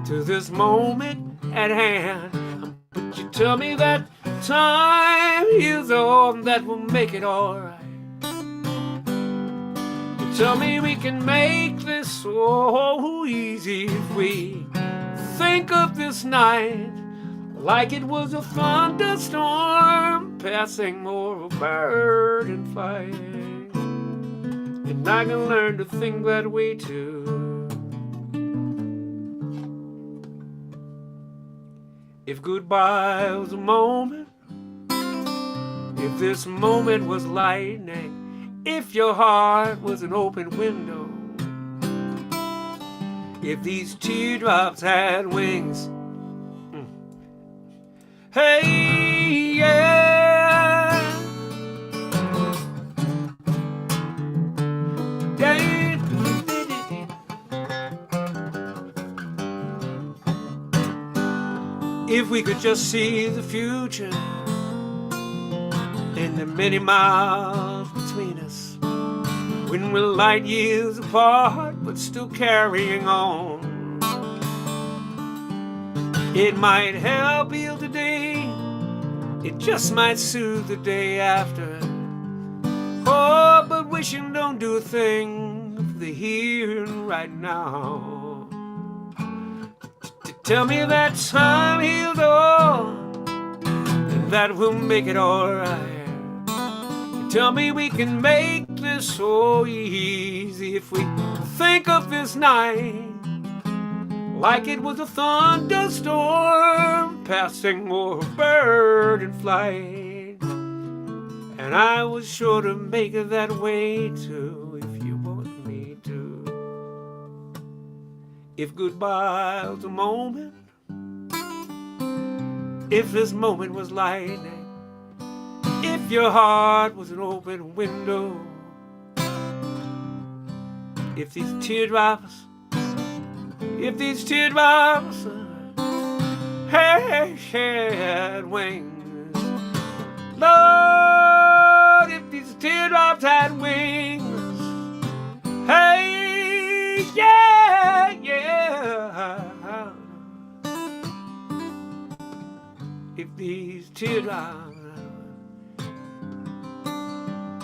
to this moment at hand. But you tell me that time is all that will make it alright. Tell me we can make this so easy if we think of this night like it was a thunderstorm passing over a bird in flight. And I can learn to think that way too. If goodbye was a moment, if this moment was lightning, if your heart was an open window, if these teardrops had wings, hey, yeah. If we could just see the future and the many miles between us, when we're light years apart but still carrying on, it might help heal today, it just might soothe the day after. Oh, but wishing don't do a thing for the here and right now. Tell me that time heals all, and that will make it alright. Tell me we can make this so easy if we think of this night like it was a thunderstorm passing over bird in flight. And I was sure to make it that way too, if you want me to. If goodbye was a moment, if this moment was lightning, if your heart was an open window, if these teardrops had wings, Lord, if these teardrops had wings, hey, yeah, yeah. If these teardrops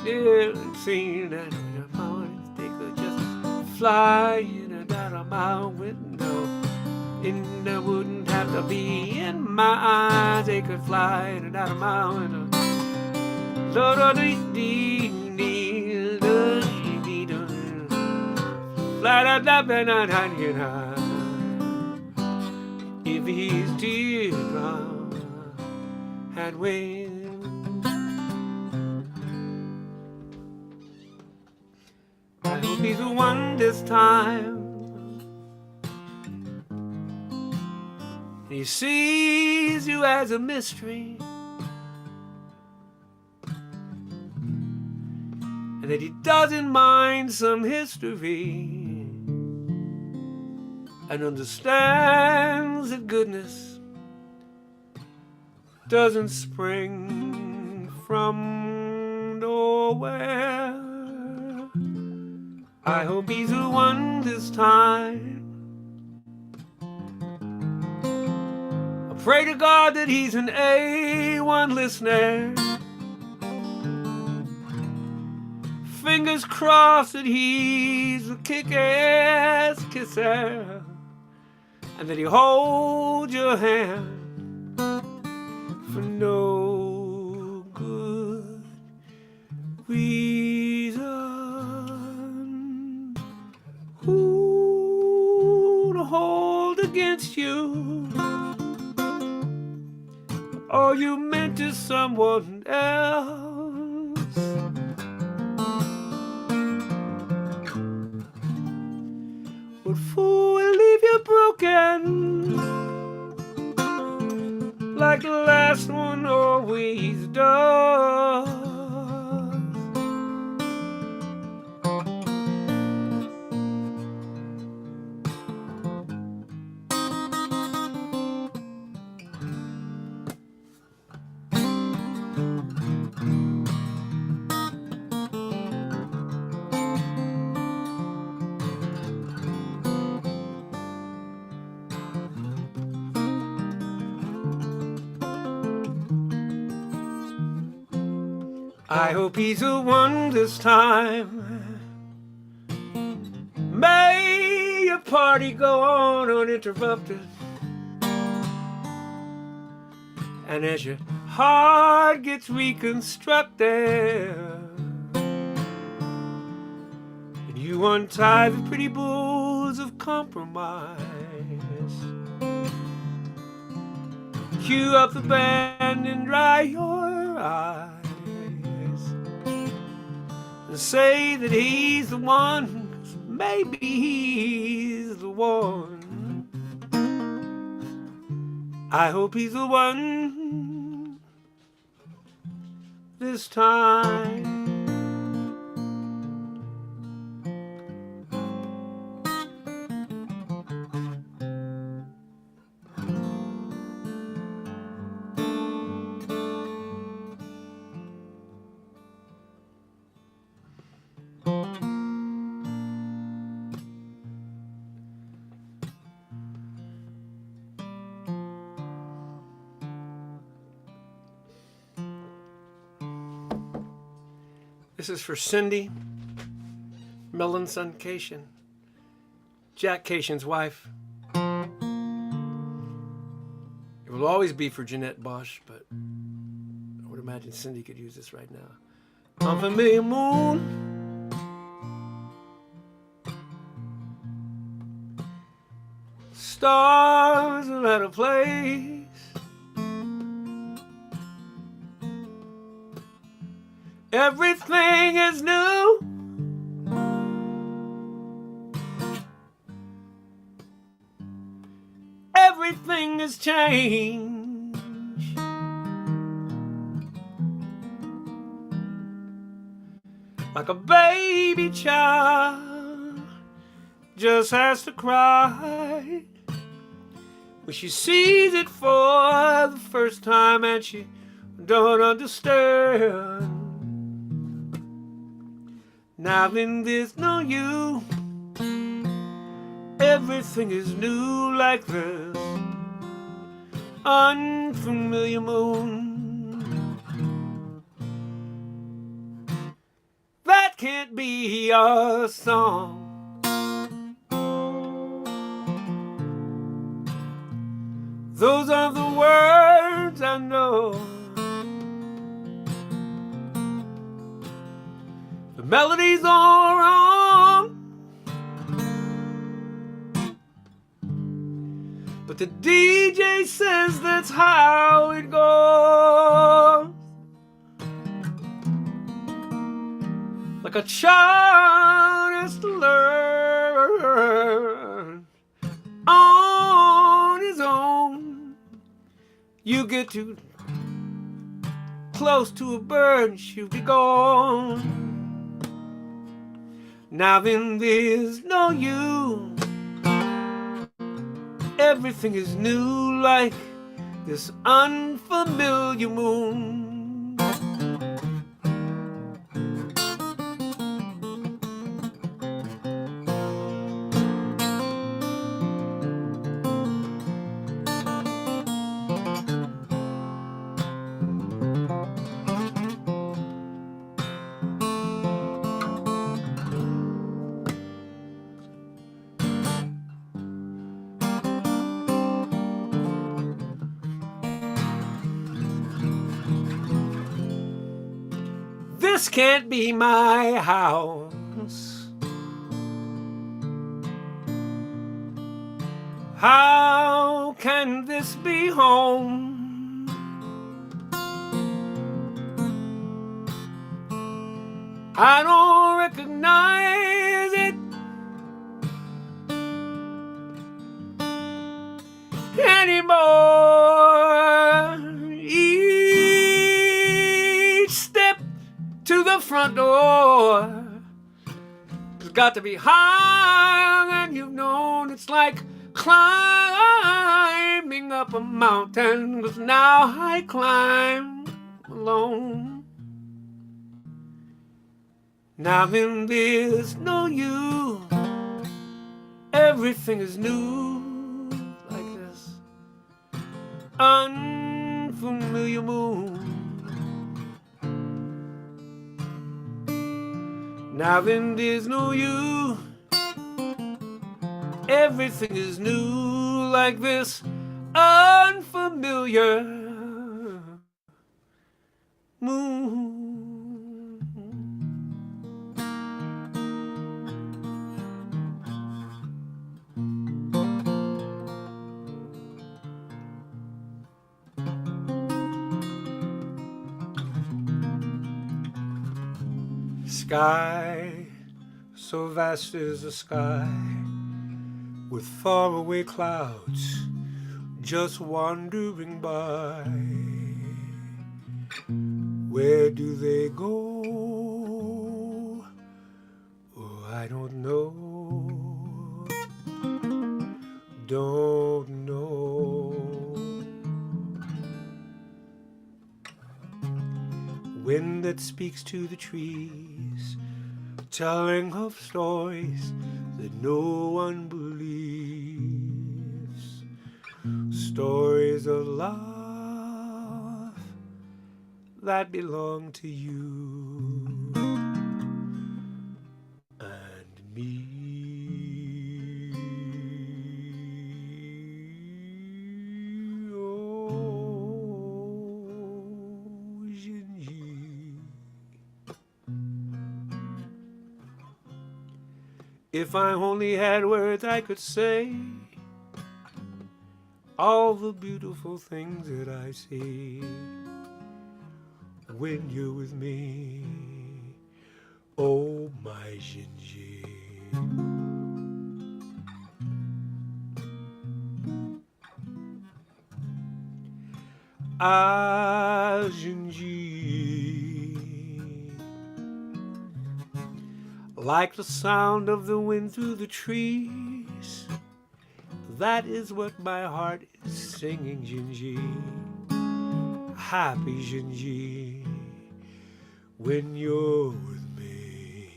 didn't seem that they could just fly in and out of my window, and I wouldn't have to be in my eyes. They could fly in and out of my window. If these teardrops had wings, I hope he's the one this time. He sees you as a mystery, and that he doesn't mind some history, and understands that goodness doesn't spring from nowhere. I hope he's the one this time. I pray to God that he's an A1 listener. Fingers crossed that he's a kick-ass kisser, and that he holds your hand for no good reason. Who to hold against you? Are you meant to someone else? What fool will leave you broken, like the last one always does? I hope he's the one this time. May your party go on uninterrupted, and as your heart gets reconstructed, and you untie the pretty bulls of compromise, cue up the band and dry your eyes, and say that he's the one, 'cause maybe he's the one. I hope he's the one this time. This is for Cindy, Melon's son Cation, Jack Cation's wife. It will always be for Jeanette Bosch, but I would imagine Cindy could use this right now. Unfamiliar moon, stars are out of place. Everything is new. Everything has changed. Like a baby child just has to cry when she sees it for the first time and she don't understand. Now then there's no you, everything is new like this unfamiliar moon. That can't be a song. Those are the words I know. The melodies are wrong, but the DJ says that's how it goes. Like a child has to learn on his own. You get too close to a bird and she'll be gone. Now then there's no you, everything is new like this unfamiliar moon. This can't be my house. How can this be home? I don't recognize it anymore. Each step to the front door has got to be higher than you've known. It's like climbing up a mountain, 'cause now I climb alone. Now then there's no you, everything is new like this unfamiliar moon. Now then there's no you, everything is new like this unfamiliar moon. Sky, so vast is the sky, with faraway clouds just wandering by. Where do they go? Oh, I don't know. Don't know. Wind that speaks to the trees, telling of stories that no one believes. Stories of love that belong to you. If I only had words I could say all the beautiful things that I see when you're with me, oh my Gingy. Ah, Gingy, like the sound of the wind through the trees, that is what my heart is singing, Gingy. Happy Gingy, when you're with me.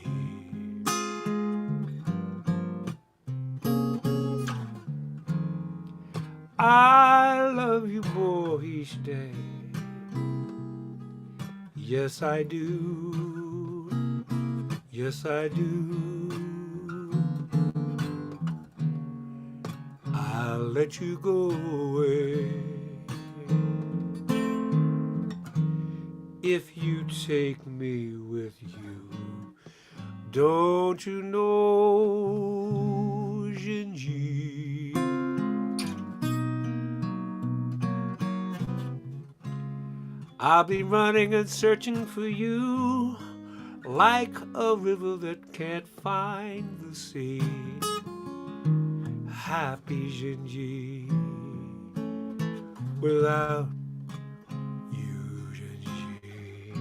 I love you more each day. Yes, I do. Yes, I do. I'll let you go away if you take me with you. Don't you know, Gingy? I'll be running and searching for you like a river that can't find the sea. Happy Gingy, without you, Gingy.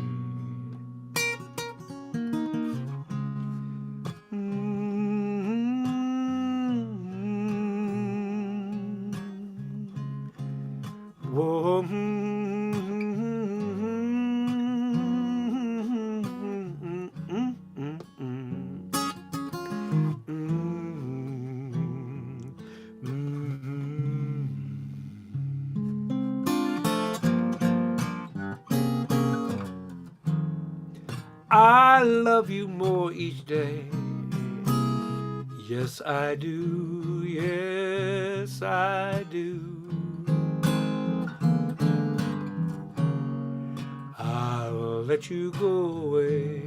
Whoa. I love you more each day. Yes, I do. Yes, I do. I'll let you go away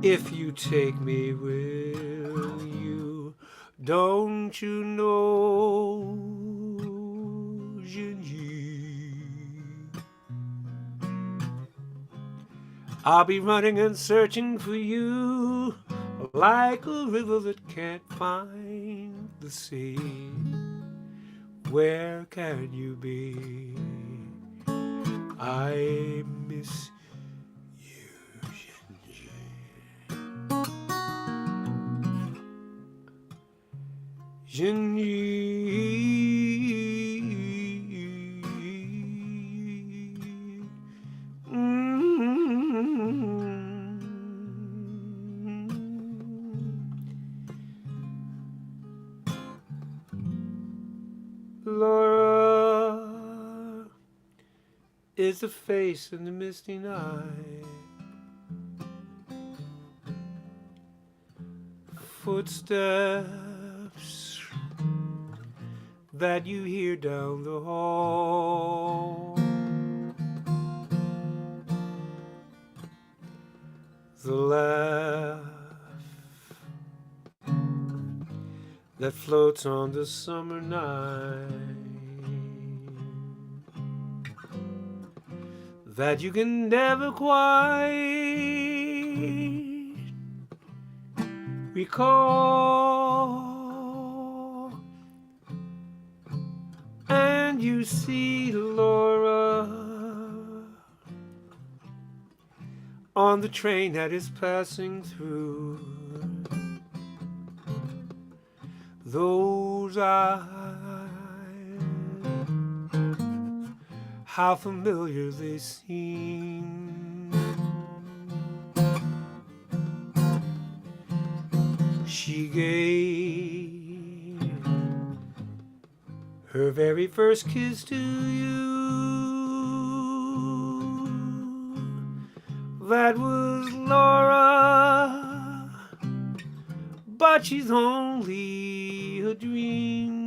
if you take me with you. Don't you know, Gingy? I'll be running and searching for you like a river that can't find the sea. Where can you be? I miss you, Gingy. Laura is the face in the misty night, footsteps that you hear down the hall, the laugh that floats on the summer night, that you can never quite recall. And you see Laura on the train that is passing through. Those eyes, how familiar they seem. She gave her very first kiss to you. That was Laura, but she's only a dream.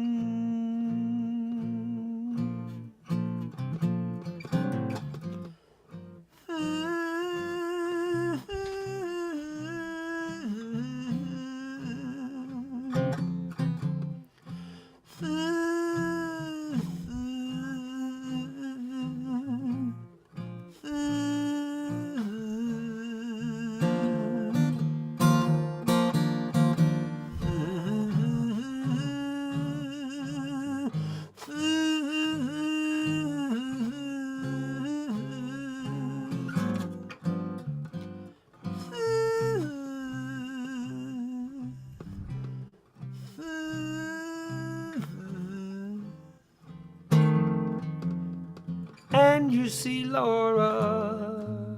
And you see Laura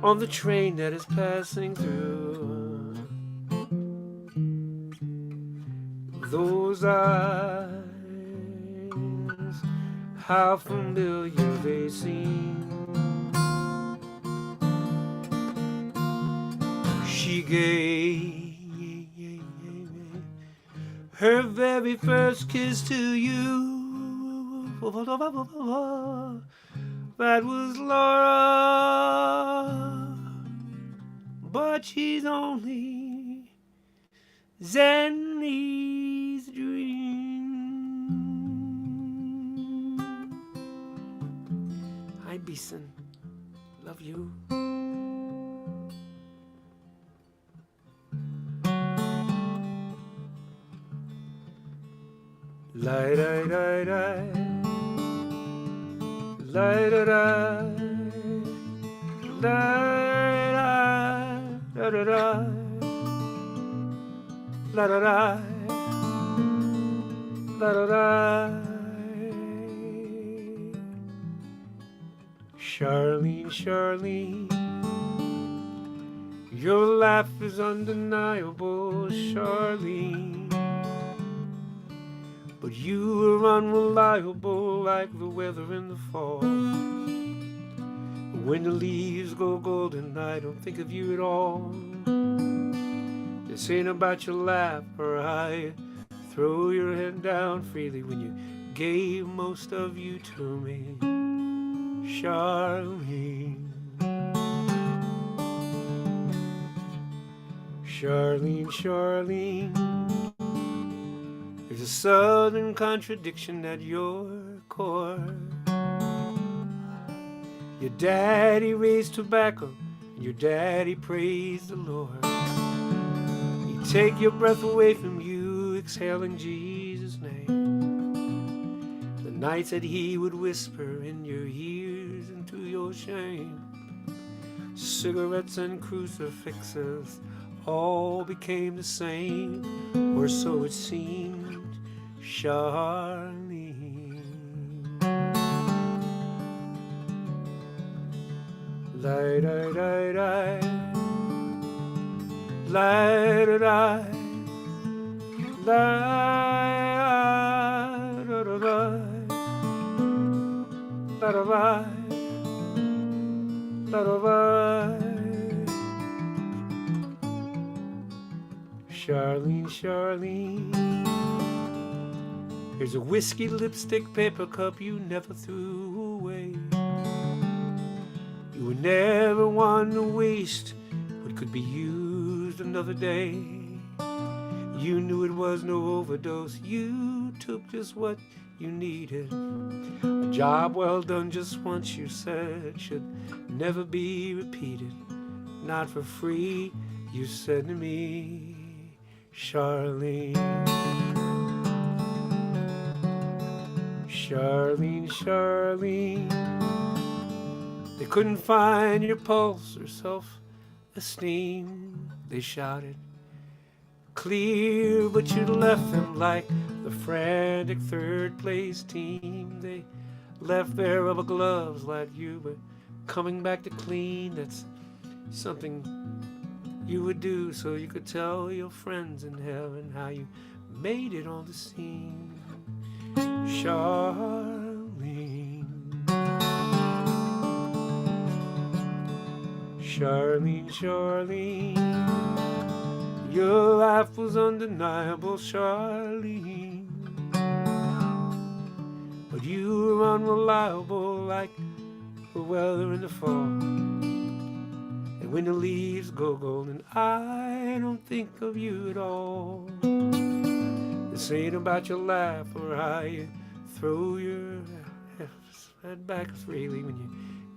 on the train that is passing through. Those eyes, how familiar they seem. She gave her very first kiss to you. That was Laura, but she's only Zenny's dream. Hi, Beeson. Love you. Lie, die, die, die. Lie, da, da. Lie, da, da, da. La da da, la da da. Charlene, Charlene, your laugh is undeniable, Charlene. But you are unreliable like the weather in the fall. When the leaves go golden, I don't think of you at all. This ain't about your laugh or how you throw your head down freely when you gave most of you to me, Charlene. Charlene, Charlene, there's a southern contradiction at your core. Your daddy raised tobacco and your daddy praised the Lord. Take your breath away from you, exhaling Jesus' name. The nights that he would whisper in your ears into your shame. Cigarettes and crucifixes all became the same, or so it seemed, Charlene. Lie, die, die, die. Lie, da, da, lie, da, da, da, da, da, da, da, da. Charlene, Charlene, here's a whiskey lipstick paper cup you never threw away. You were never one to waste what could be used another day. You knew it was no overdose. You took just what you needed. A job well done just once, you said, should never be repeated. Not for free, you said to me, Charlene. Charlene, Charlene, they couldn't find your pulse or self-esteem. They shouted clear, but you'd left them like the frantic third-place team. They left their rubber gloves like you were coming back to clean. That's something you would do so you could tell your friends in heaven how you made it on the scene. Charlene, Charlene, Charlene, your life was undeniable, Charlene. But you were unreliable like the weather in the fall. And when the leaves go golden, I don't think of you at all. saying about your laugh or how you throw your head back freely when you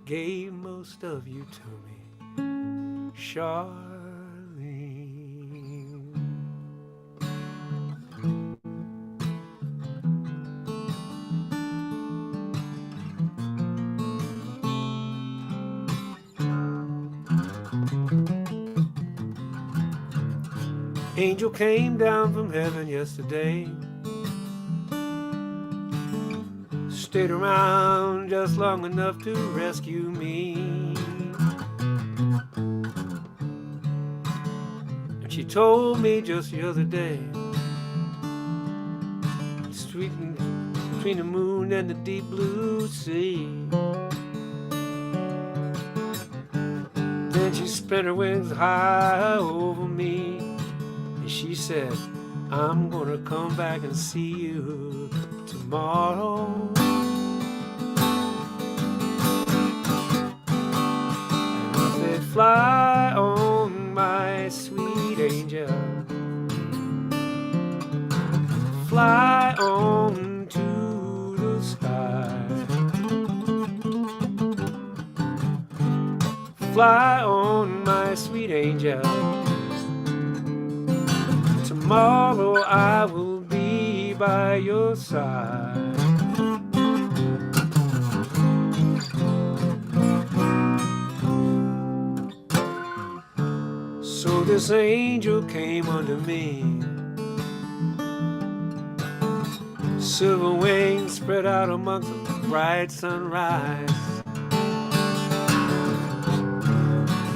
gave most of you to me, Charlene. Angel came down from heaven yesterday, stayed around just long enough to rescue me. And she told me just the other day, sweet between the moon and the deep blue sea. Then she spread her wings high over me, and she said, I'm gonna come back and see you tomorrow. And I said, fly on, my sweet angel, fly on to the sky, fly on, my sweet angel. Tomorrow I will be by your side. So this angel came unto me, silver wings spread out amongst the bright sunrise.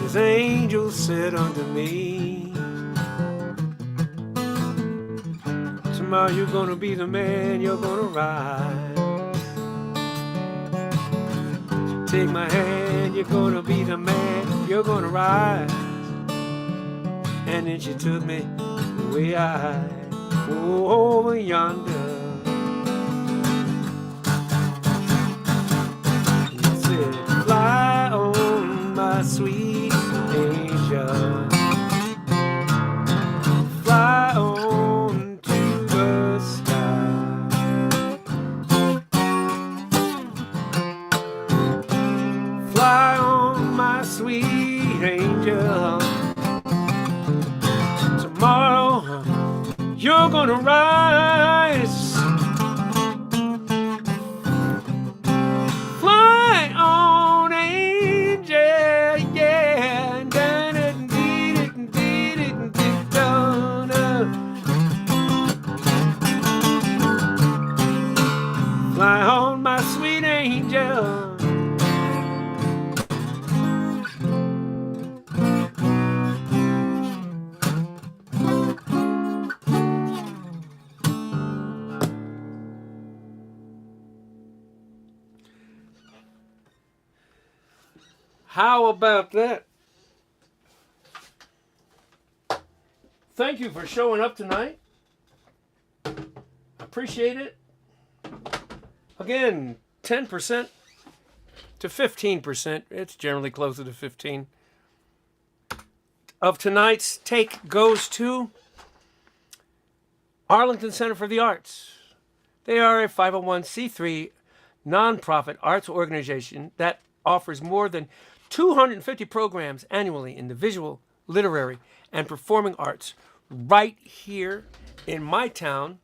This angel said unto me, tomorrow you're gonna be the man, you're gonna rise. Take my hand, you're gonna be the man, you're gonna rise. And then she took me the way I over yonder. She said, fly on, my sweet angel, fly on to the sky, fly on, my sweet angel. Tomorrow you're gonna rise. Fly on, angel, yeah. Fly on, my sweet angel. How about that? Thank you for showing up tonight. Appreciate it. Again, 10% to 15%. It's generally closer to 15. Of tonight's take goes to Arlington Center for the Arts. They are a 501c3 nonprofit arts organization that offers more than 250 programs annually in the visual, literary, and performing arts right here in my town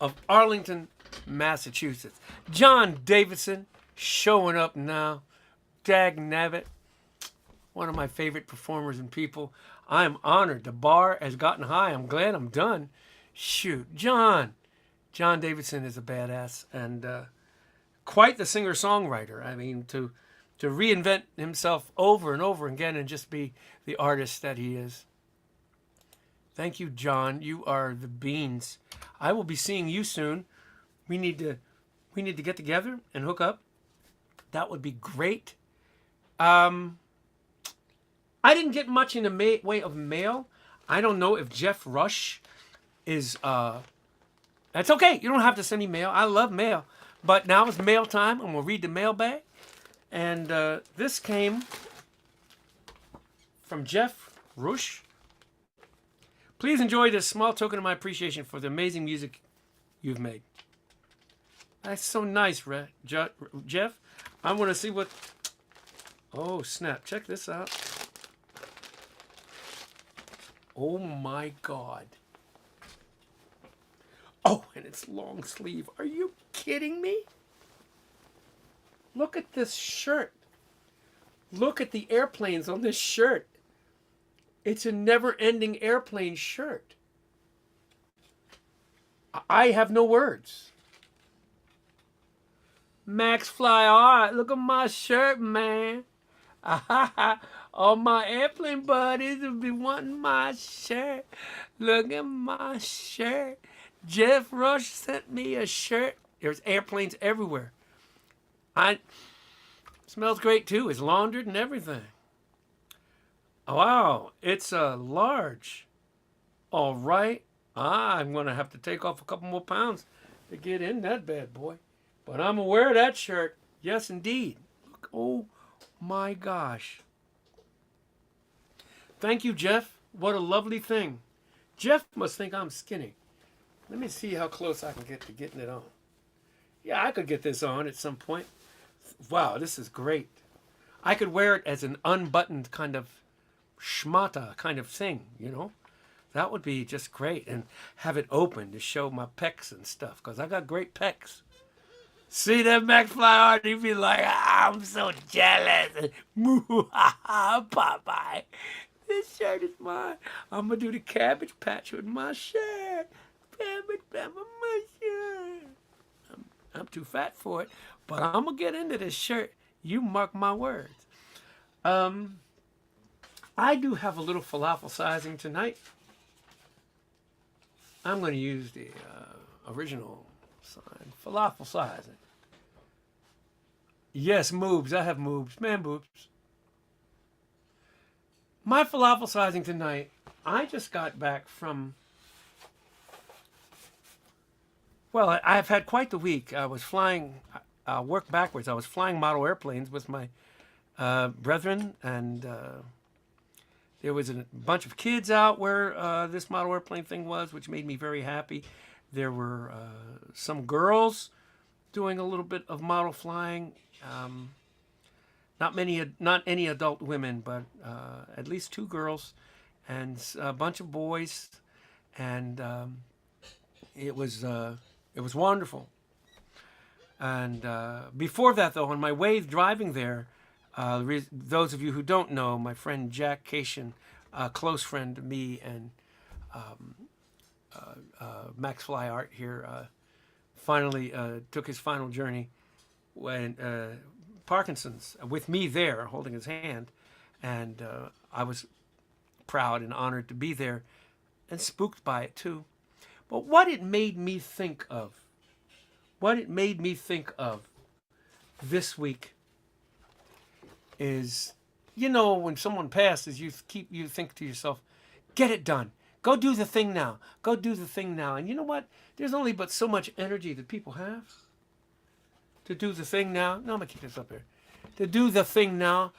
of Arlington, Massachusetts. John Davidson showing up now. Dag nabbit. One of my favorite performers and people. I'm honored. The bar has gotten high. I'm glad I'm done. Shoot, John Davidson is a badass and quite the singer-songwriter. I mean, to reinvent himself over and over again and just be the artist that he is. Thank you, John. You are the beans. I will be seeing you soon. We need to get together and hook up. That would be great. I didn't get much in the way of mail. I don't know if Jeff Rush is... That's okay. You don't have to send me mail. I love mail. But now it's mail time. I'm going to read the mailbag. And this came from Jeff Rush. Please enjoy this small token of my appreciation for the amazing music you've made. That's so nice, Jeff. I want to see what... Oh, snap. Check this out. Oh, my God. Oh, and it's long sleeve. Are you kidding me? Look at this shirt. Look at the airplanes on this shirt. It's a never-ending airplane shirt. I have no words. Max Fly Art, look at my shirt, man. All my airplane buddies will be wanting my shirt. Look at my shirt. Jeff Rush sent me a shirt. There's airplanes everywhere. Smells great too. It's laundered and everything. Oh, wow, it's a large. All right. I'm going to have to take off a couple more pounds to get in that bad boy. But I'm going to wear that shirt. Yes, indeed. Look, oh, my gosh. Thank you, Jeff. What a lovely thing. Jeff must think I'm skinny. Let me see how close I can get to getting it on. Yeah, I could get this on at some point. Wow, this is great. I could wear it as an unbuttoned kind of schmata kind of thing, you know. That would be just great. And have it open to show my pecs and stuff, because I got great pecs. See that Max Fly Art? You'd be like, I'm so jealous. Popeye. This shirt is mine. I'm going to do the Cabbage Patch with my shirt. Cabbage Patch with my shirt. I'm too fat for it, but I'm going to get into this shirt. You mark my words. I do have a little falafel sizing tonight. I'm going to use the original sign. Falafel sizing. Yes, moobs. I have moobs. Man boobs. My falafel sizing tonight, I just got back from... Well, I've had quite the week. I was flying... work backwards. I was flying model airplanes with my brethren, and there was a bunch of kids out where this model airplane thing was, which made me very happy. There were some girls doing a little bit of model flying. Not any adult women, but at least 2 girls and a bunch of boys, and it was wonderful. And before that, though, on my way driving there, those of you who don't know, my friend Jack Cation, a close friend to me, and Max Fly Art here, finally took his final journey when Parkinson's, with me there holding his hand. And I was proud and honored to be there and spooked by it too. But what it made me think of this week is, you know, when someone passes, you think to yourself, get it done. Go do the thing now. Go do the thing now. And you know what? There's only but so much energy that people have to do the thing now. No, I'm going to keep this up here. To do the thing now.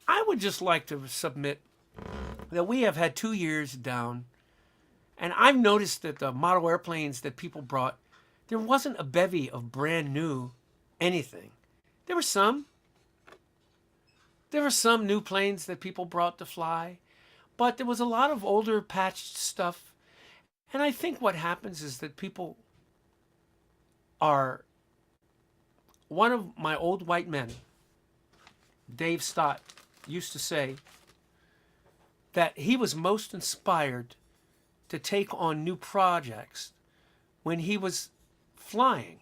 I would just like to submit that we have had 2 years down. And I've noticed that the model airplanes that people brought, there wasn't a bevy of brand new anything. There were some. There were some new planes that people brought to fly. But there was a lot of older patched stuff. And I think what happens is that people are... One of my old white men, Dave Stott, used to say that he was most inspired to take on new projects when he was flying,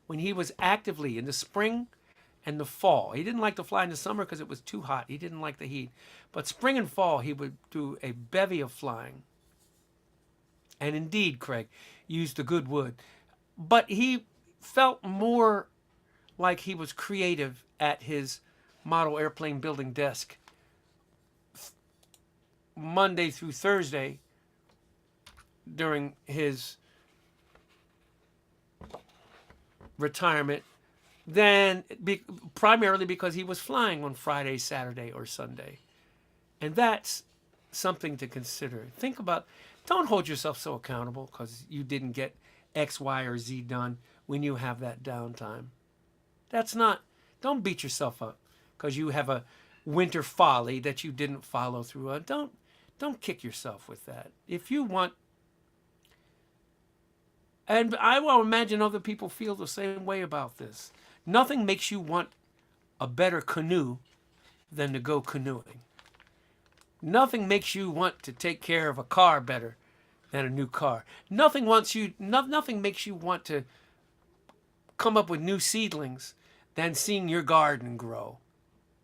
when he was actively in the spring and the fall. He didn't like to fly in the summer because it was too hot. He didn't like the heat. But spring and fall, he would do a bevy of flying. And indeed, Craig used the good wood. But he felt more like he was creative at his model airplane building desk Monday through Thursday during his retirement than primarily because he was flying on Friday, Saturday, or Sunday. And that's something to consider. Think about Don't hold yourself so accountable because you didn't get X, Y, or Z done when you have that downtime. That's not, don't beat yourself up because you have a winter folly that you didn't follow through on. Don't kick yourself with that. If you want, and I will imagine other people feel the same way about this. Nothing makes you want a better canoe than to go canoeing. Nothing makes you want to take care of a car better than a new car. Nothing makes you want to come up with new seedlings than seeing your garden grow.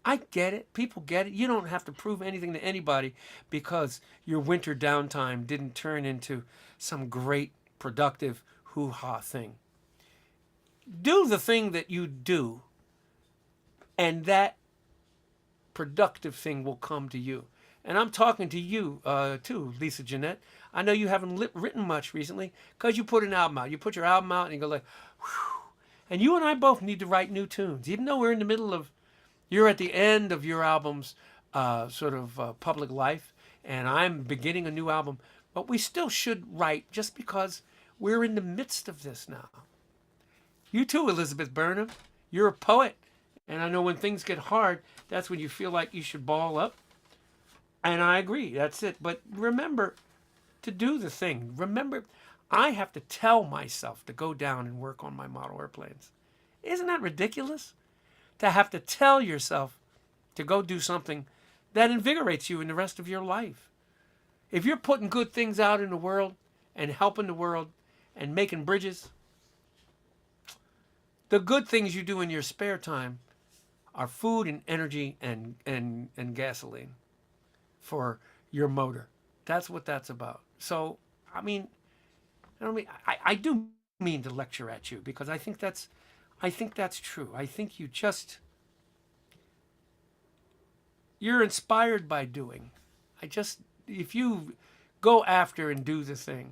I get it. People get it. You don't have to prove anything to anybody because your winter downtime didn't turn into some great, productive, hoo-ha thing. Do the thing that you do, and that productive thing will come to you. And I'm talking to you, too, Lisa Jeanette. I know you haven't written much recently because you put an album out. You put your album out and you go like, whew. And you and I both need to write new tunes. Even though we're in the middle of, you're at the end of your album's public life, and I'm beginning a new album, but we still should write just because we're in the midst of this now. You too, Elizabeth Burnham. You're a poet. And I know when things get hard, that's when you feel like you should ball up. And I agree, that's it. But remember to do the thing. Remember, I have to tell myself to go down and work on my model airplanes. Isn't that ridiculous? To have to tell yourself to go do something that invigorates you in the rest of your life. If you're putting good things out in the world and helping the world and making bridges, the good things you do in your spare time are food and energy and gasoline for your motor. That's what that's about. So, I do mean to lecture at you because I think that's true. I think you're inspired by doing. If you go after and do the thing,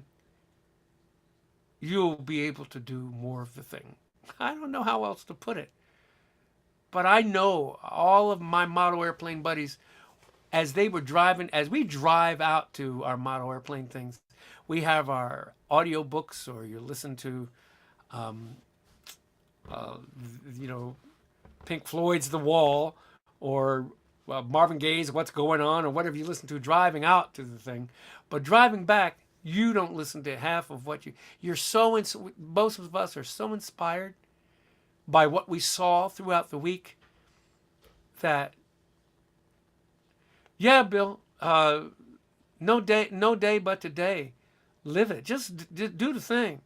you'll be able to do more of the thing. I don't know how else to put it. But I know all of my model airplane buddies, as we drive out to our model airplane things, we have our audio books, or you listen to, Pink Floyd's The Wall, or Marvin Gaye's What's Going On, or whatever you listen to driving out to the thing. But driving back, you don't listen to half of what you're so, most of us are so inspired by what we saw throughout the week that, yeah, Bill, no day but today. Live it. Just do the thing.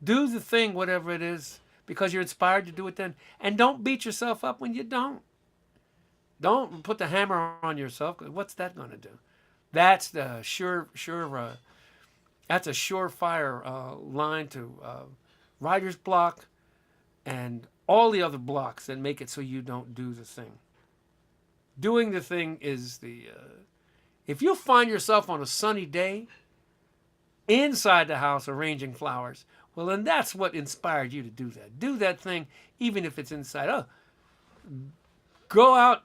Do the thing, whatever it is, because you're inspired to do it then. And don't beat yourself up when you don't. Don't put the hammer on yourself, because what's that going to do? That's the that's a surefire line to writer's block and all the other blocks that make it so you don't do the thing. Doing the thing is if you find yourself on a sunny day inside the house arranging flowers, well, then that's what inspired you to do that. Do that thing, even if it's inside. Go out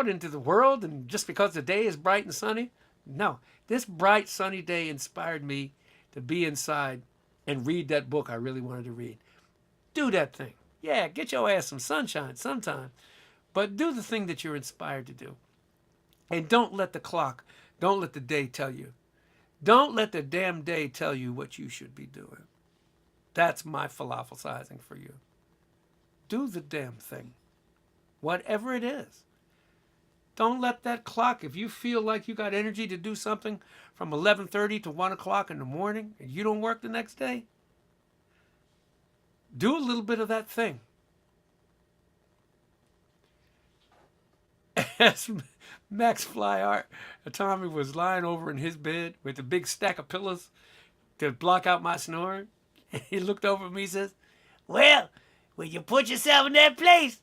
into the world, and just because the day is bright and sunny, no. This bright, sunny day inspired me to be inside and read that book I really wanted to read. Do that thing. Yeah, get your ass some sunshine sometime. But do the thing that you're inspired to do. And don't let the day tell you. Don't let the damn day tell you what you should be doing. That's my philosophizing for you. Do the damn thing. Whatever it is. Don't let that clock, if you feel like you got energy to do something from 11:30 to 1 o'clock in the morning and you don't work the next day, do a little bit of that thing. As Max Flyart, Tommy was lying over in his bed with a big stack of pillows to block out my snoring. He looked over at me and says, "Well, when you put yourself in that place,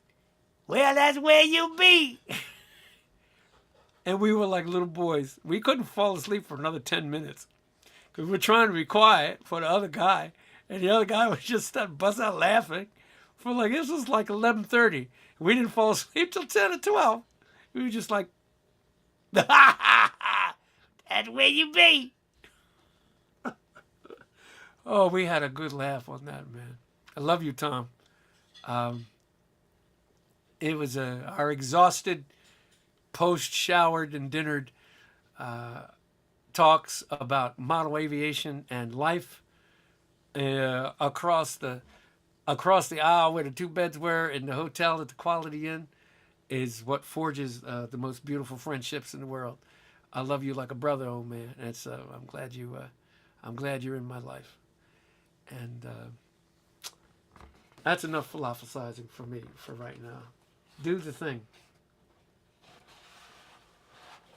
well, that's where you be." And we were like little boys. We couldn't fall asleep for another 10 minutes because we were trying to be quiet for the other guy. And the other guy was just bust out laughing. This was like 11:30. We didn't fall asleep till 10 or 12. We were just like, ha ha! And where you be? Oh, we had a good laugh on that, man. I love you, Tom. Um, it was our exhausted, post-showered and dinnered talks about model aviation and life across the aisle where the two beds were in the hotel at the Quality Inn is what forges the most beautiful friendships in the world. I love you like a brother, old man. And it's I'm glad you're in my life. And that's enough philosophizing for me for right now. Do the thing.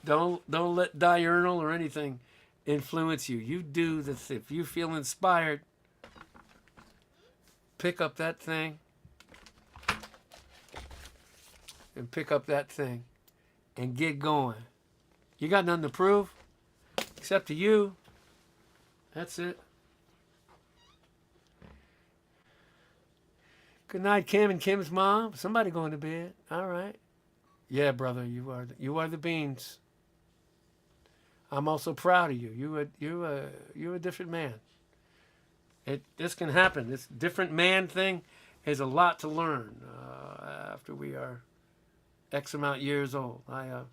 Don't let diurnal or anything influence you. You do the thing. If you feel inspired, pick up that thing and get going. You got nothing to prove except to you. That's it. Good night, Kim and Kim's mom. Somebody going to bed. All right. Yeah, brother, you are the beans. I'm also proud of you. You're a different man. This can happen. This different man thing is a lot to learn after we are X amount years old. I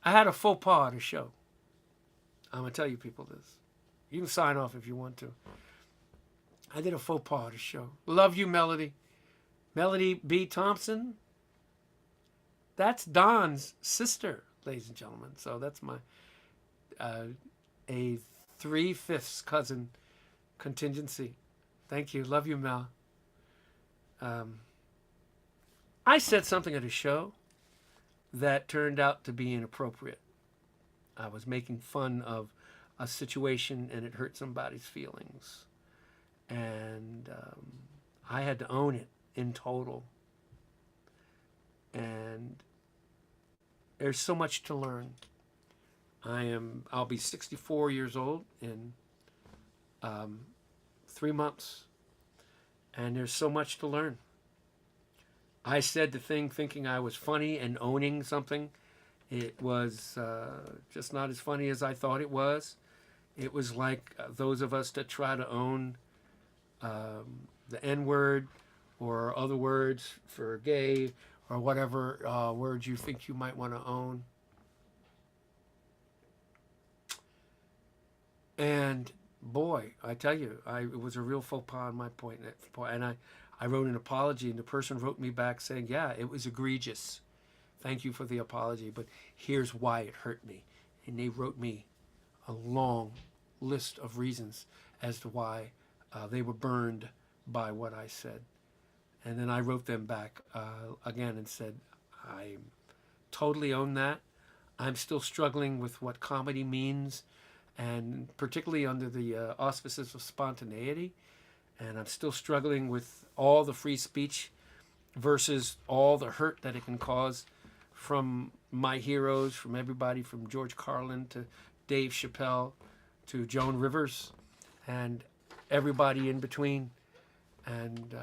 had a faux pas at a show. I'm gonna tell you people this. You can sign off if you want to. I did a faux pas at a show. Love you, Melody. Melody B. Thompson. That's Don's sister, ladies and gentlemen. So that's my a 3/5 cousin contingency. Thank you. Love you, Mel. I said something at a show that turned out to be inappropriate. I was making fun of a situation and it hurt somebody's feelings. And I had to own it in total. And there's so much to learn. I'll be 64 years old in 3 months. And there's so much to learn. I said the thing thinking I was funny and owning something. It was just not as funny as I thought it was. It was like those of us that try to own the N-word or other words for gay or whatever words you think you might want to own. And boy, I tell you, it was a real faux pas on my point. And I wrote an apology, and the person wrote me back saying, yeah, it was egregious. Thank you for the apology, but here's why it hurt me. And they wrote me a long list of reasons as to why they were burned by what I said. And then I wrote them back again and said, I totally own that. I'm still struggling with what comedy means, and particularly under the auspices of spontaneity. And I'm still struggling with all the free speech versus all the hurt that it can cause from my heroes, from everybody from George Carlin to Dave Chappelle to Joan Rivers and everybody in between. And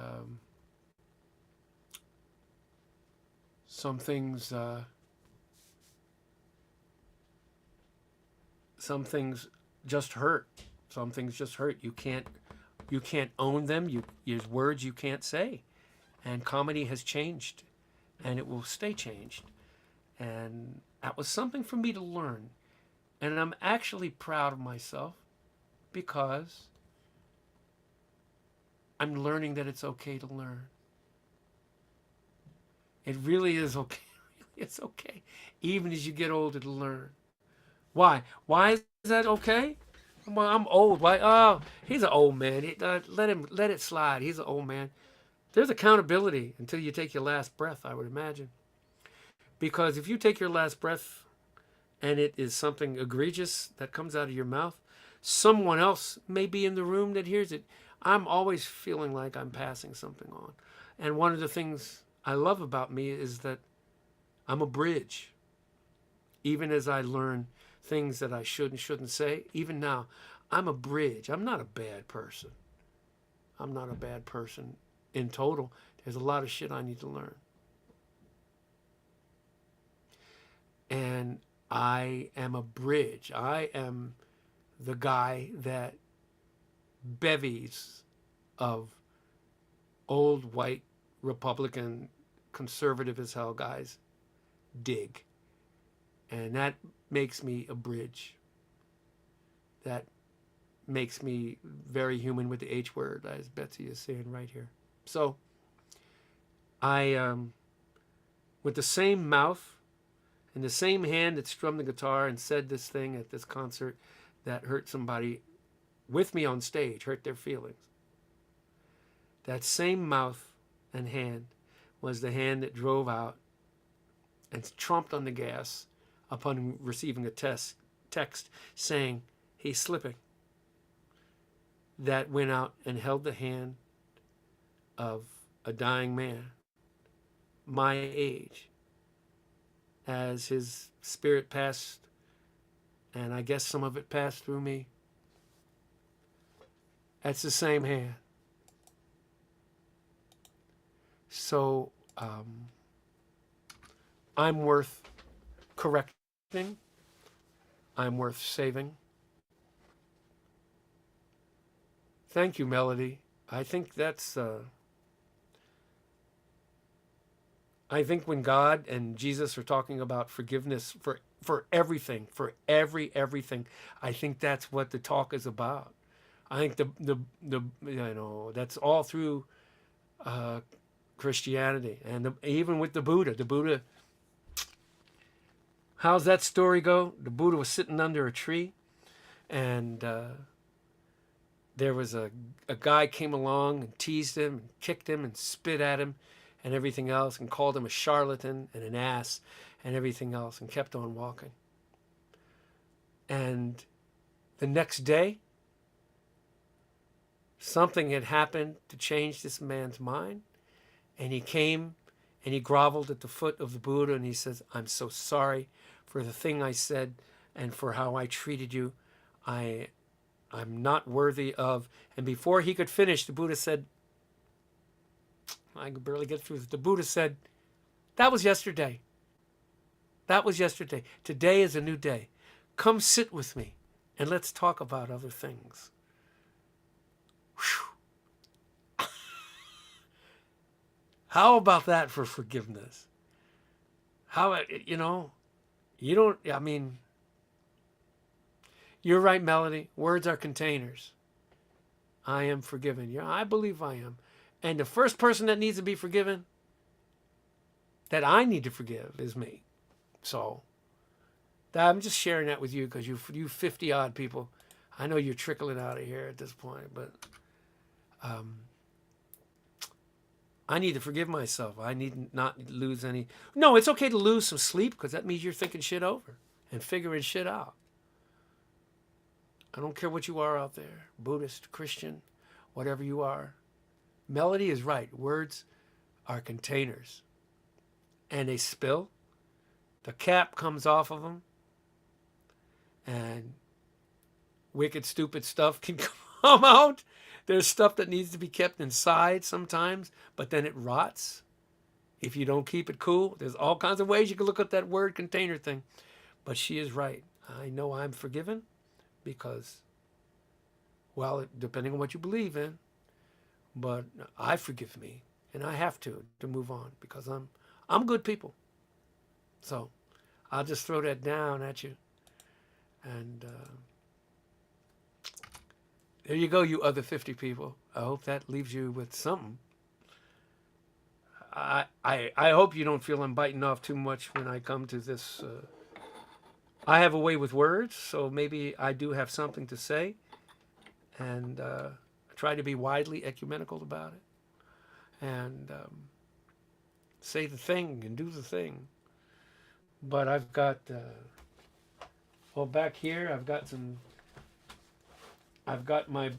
some things just hurt. Some things just hurt. You can't own them. There's words you can't say. And comedy has changed, and it will stay changed. And that was something for me to learn. And I'm actually proud of myself because I'm learning that it's okay to learn. It really is okay. It's okay, even as you get older, to learn. Why? Why is that okay? Well, I'm old. Why? Oh, he's an old man. Let it slide. He's an old man. There's accountability until you take your last breath, I would imagine. Because if you take your last breath and it is something egregious that comes out of your mouth, someone else may be in the room that hears it. I'm always feeling like I'm passing something on. And one of the things I love about me is that I'm a bridge. Even as I learn things that I should and shouldn't say, even now, I'm a bridge. I'm not a bad person. I'm not a bad person in total. There's a lot of shit I need to learn. And I am a bridge. I am the guy that bevies of old white Republican conservative as hell guys dig. And that makes me a bridge. That makes me very human with the H word, as Betsy is saying right here. So I, with the same mouth and the same hand that strummed the guitar and said this thing at this concert that hurt somebody with me on stage, hurt their feelings, that same mouth and hand was the hand that drove out and tromped on the gas upon receiving a text saying he's slipping. That went out and held the hand of a dying man, my age, as his spirit passed, and I guess some of it passed through me. That's the same hand. So I'm worth correcting. I'm worth saving. Thank you, Melody. I think that's... I think when God and Jesus are talking about forgiveness for everything, for everything, I think that's what the talk is about. I think the that's all through Christianity, and even with the Buddha. How's that story go? The Buddha was sitting under a tree, and there was a guy came along and teased him and kicked him and spit at him and everything else, and called him a charlatan and an ass and everything else, and kept on walking. And the next day, something had happened to change this man's mind, and he came and he groveled at the foot of the Buddha, and he says, "I'm so sorry for the thing I said and for how I treated you. I'm not worthy of..." And before he could finish, the Buddha said, I could barely get through it. The Buddha said, "That was yesterday. That was yesterday. Today is a new day. Come sit with me and let's talk about other things." Whew. How about that for forgiveness? How, you don't, I mean, you're right, Melody. Words are containers. I am forgiven. Yeah, I believe I am. And the first person that needs to be forgiven, that I need to forgive, is me. So I'm just sharing that with you because you 50-odd people, I know you're trickling out of here at this point, but I need to forgive myself. I need not lose any... No, it's okay to lose some sleep because that means you're thinking shit over and figuring shit out. I don't care what you are out there, Buddhist, Christian, whatever you are. Melody is right. Words are containers. And they spill. The cap comes off of them. And wicked, stupid stuff can come out. There's stuff that needs to be kept inside sometimes, but then it rots if you don't keep it cool. There's all kinds of ways you can look at that word container thing. But she is right. I know I'm forgiven because, well, depending on what you believe in, but I forgive me, and I have to move on because I'm good people. So I'll just throw that down at you. And there you go, you other 50 people. I hope that leaves you with something. I hope you don't feel I'm biting off too much when I come to this. I have a way with words, so maybe I do have something to say. And try to be widely ecumenical about it. And say the thing and do the thing. But I've got... well, back here, I've got my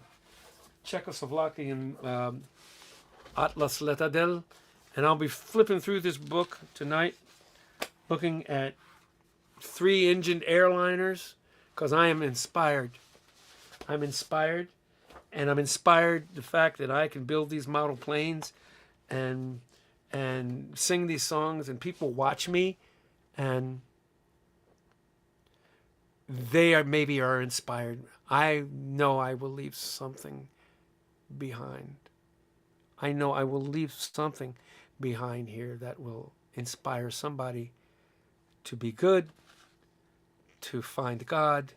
Czechoslovakian Atlas Letadel, and I'll be flipping through this book tonight, looking at 3-engined airliners, because I am inspired. I'm inspired, and I'm inspired the fact that I can build these model planes and sing these songs, and people watch me, and they are maybe are inspired. I know I will leave something behind. I know I will leave something behind here that will inspire somebody to be good, to find God,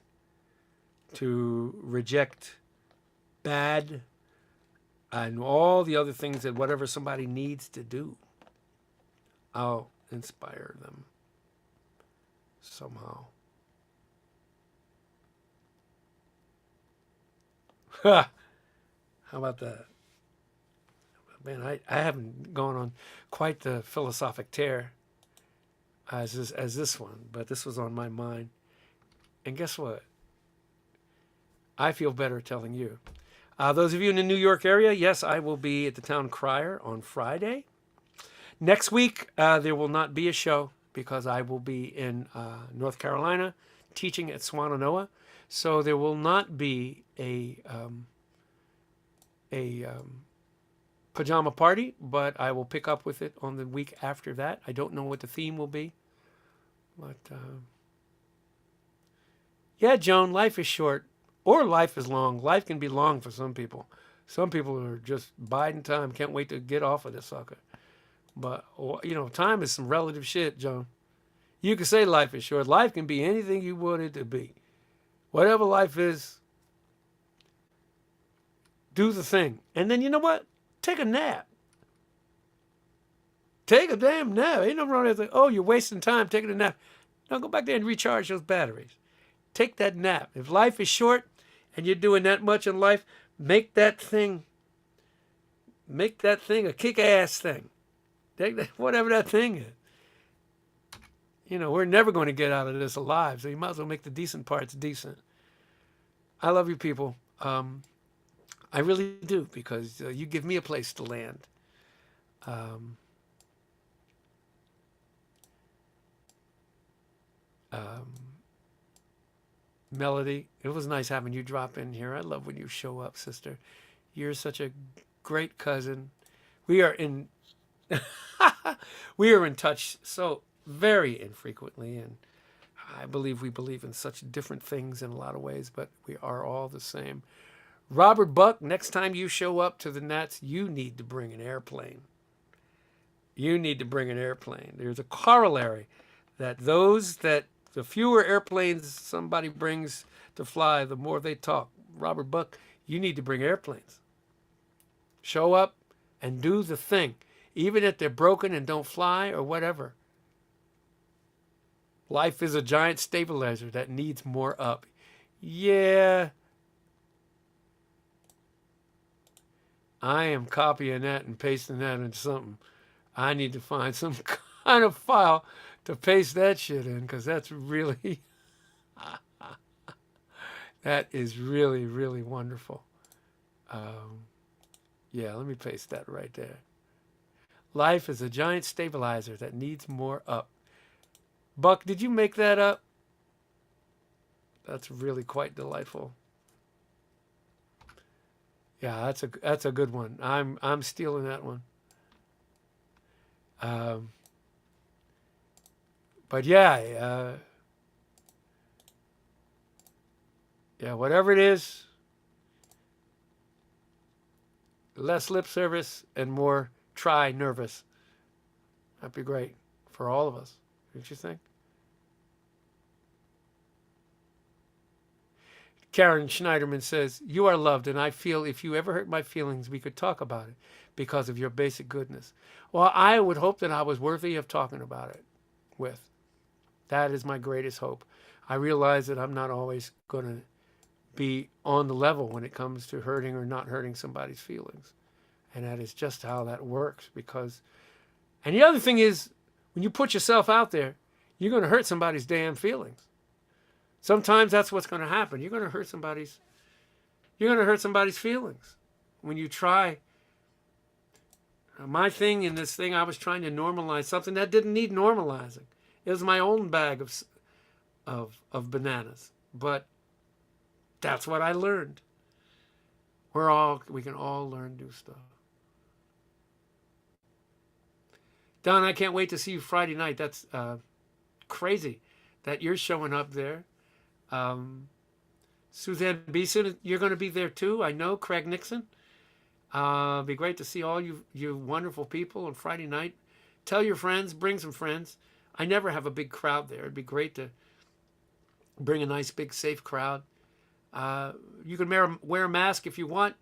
to reject bad, and all the other things that whatever somebody needs to do, I'll inspire them somehow. How about that? Man, I haven't gone on quite the philosophic tear as this one, but this was on my mind. And guess what? I feel better telling you. Those of you in the New York area, yes, I will be at the Town Crier on Friday. Next week, there will not be a show because I will be in North Carolina teaching at Swannanoa. So there will not be a pajama party, but I will pick up with it on the week after that. I don't know what the theme will be. But, yeah, Joan, life is short. Or life is long. Life can be long for some people. Some people are just biding time, can't wait to get off of this sucker. But, time is some relative shit, Joan. You can say life is short. Life can be anything you want it to be. Whatever life is, do the thing. And then you know what? Take a nap. Take a damn nap. Ain't nothing wrong with that. Oh, you're wasting time taking a nap. Now go back there and recharge those batteries. Take that nap. If life is short and you're doing that much in life, make that thing a kick-ass thing. Whatever that thing is. We're never going to get out of this alive, so you might as well make the decent parts decent. I love you people. I really do, because you give me a place to land. Melody, it was nice having you drop in here. I love when you show up, sister. You're such a great cousin. We are in touch so very infrequently, and I believe we believe in such different things in a lot of ways, but we are all the same. Robert Buck, next time you show up to the Nats, you need to bring an airplane. You need to bring an airplane. There's a corollary that the fewer airplanes somebody brings to fly, the more they talk. Robert Buck, you need to bring airplanes. Show up and do the thing, even if they're broken and don't fly or whatever. Life is a giant stabilizer that needs more up. Yeah. I am copying that and pasting that into something. I need to find some kind of file to paste that shit in, because that's really, that is really, really wonderful. Yeah, let me paste that right there. Life is a giant stabilizer that needs more up. Buck, did you make that up? That's really quite delightful. Yeah, that's a good one. I'm stealing that one. But yeah, whatever it is, less lip service and more try nervous. That'd be great for all of us, don't you think? Karen Schneiderman says, you are loved, and I feel if you ever hurt my feelings, we could talk about it because of your basic goodness. Well, I would hope that I was worthy of talking about it with. That is my greatest hope. I realize that I'm not always going to be on the level when it comes to hurting or not hurting somebody's feelings. And that is just how that works. And the other thing is, when you put yourself out there, you're going to hurt somebody's damn feelings. Sometimes that's what's going to happen. You're going to hurt somebody's feelings when you try. My thing in this thing, I was trying to normalize something that didn't need normalizing. It was my own bag of bananas, but that's what I learned. We can all learn new stuff. Don, I can't wait to see you Friday night. That's crazy that you're showing up there. Suzanne Beeson, you're going to be there too. I know. Craig Nixon. It'd be great to see all you wonderful people on Friday night. Tell your friends, bring some friends. I never have a big crowd there. It'd be great to bring a nice, big, safe crowd. You can wear a mask if you want.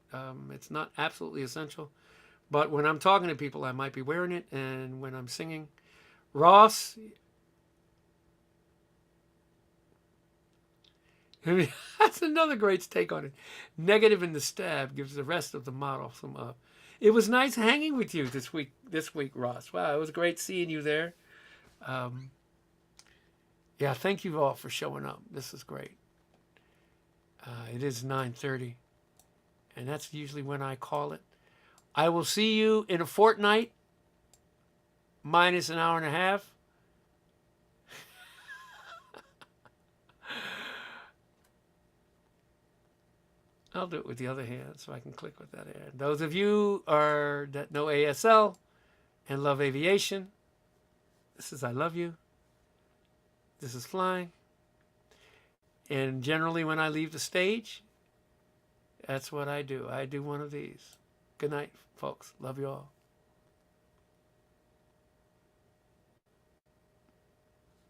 It's not absolutely essential. But when I'm talking to people, I might be wearing it. And when I'm singing, Ross, that's another great take on it. Negative in the stab gives the rest of the model some up. It was nice hanging with you this week, Ross. Wow, it was great seeing you there. Yeah, thank you all for showing up. This is great. It is 9:30, and that's usually when I call it. I will see you in a fortnight, minus an hour and a half. I'll do it with the other hand so I can click with that hand. Those of you that know ASL and love aviation, this is I love you. This is flying. And generally when I leave the stage, that's what I do. I do one of these. Good night, folks. Love you all.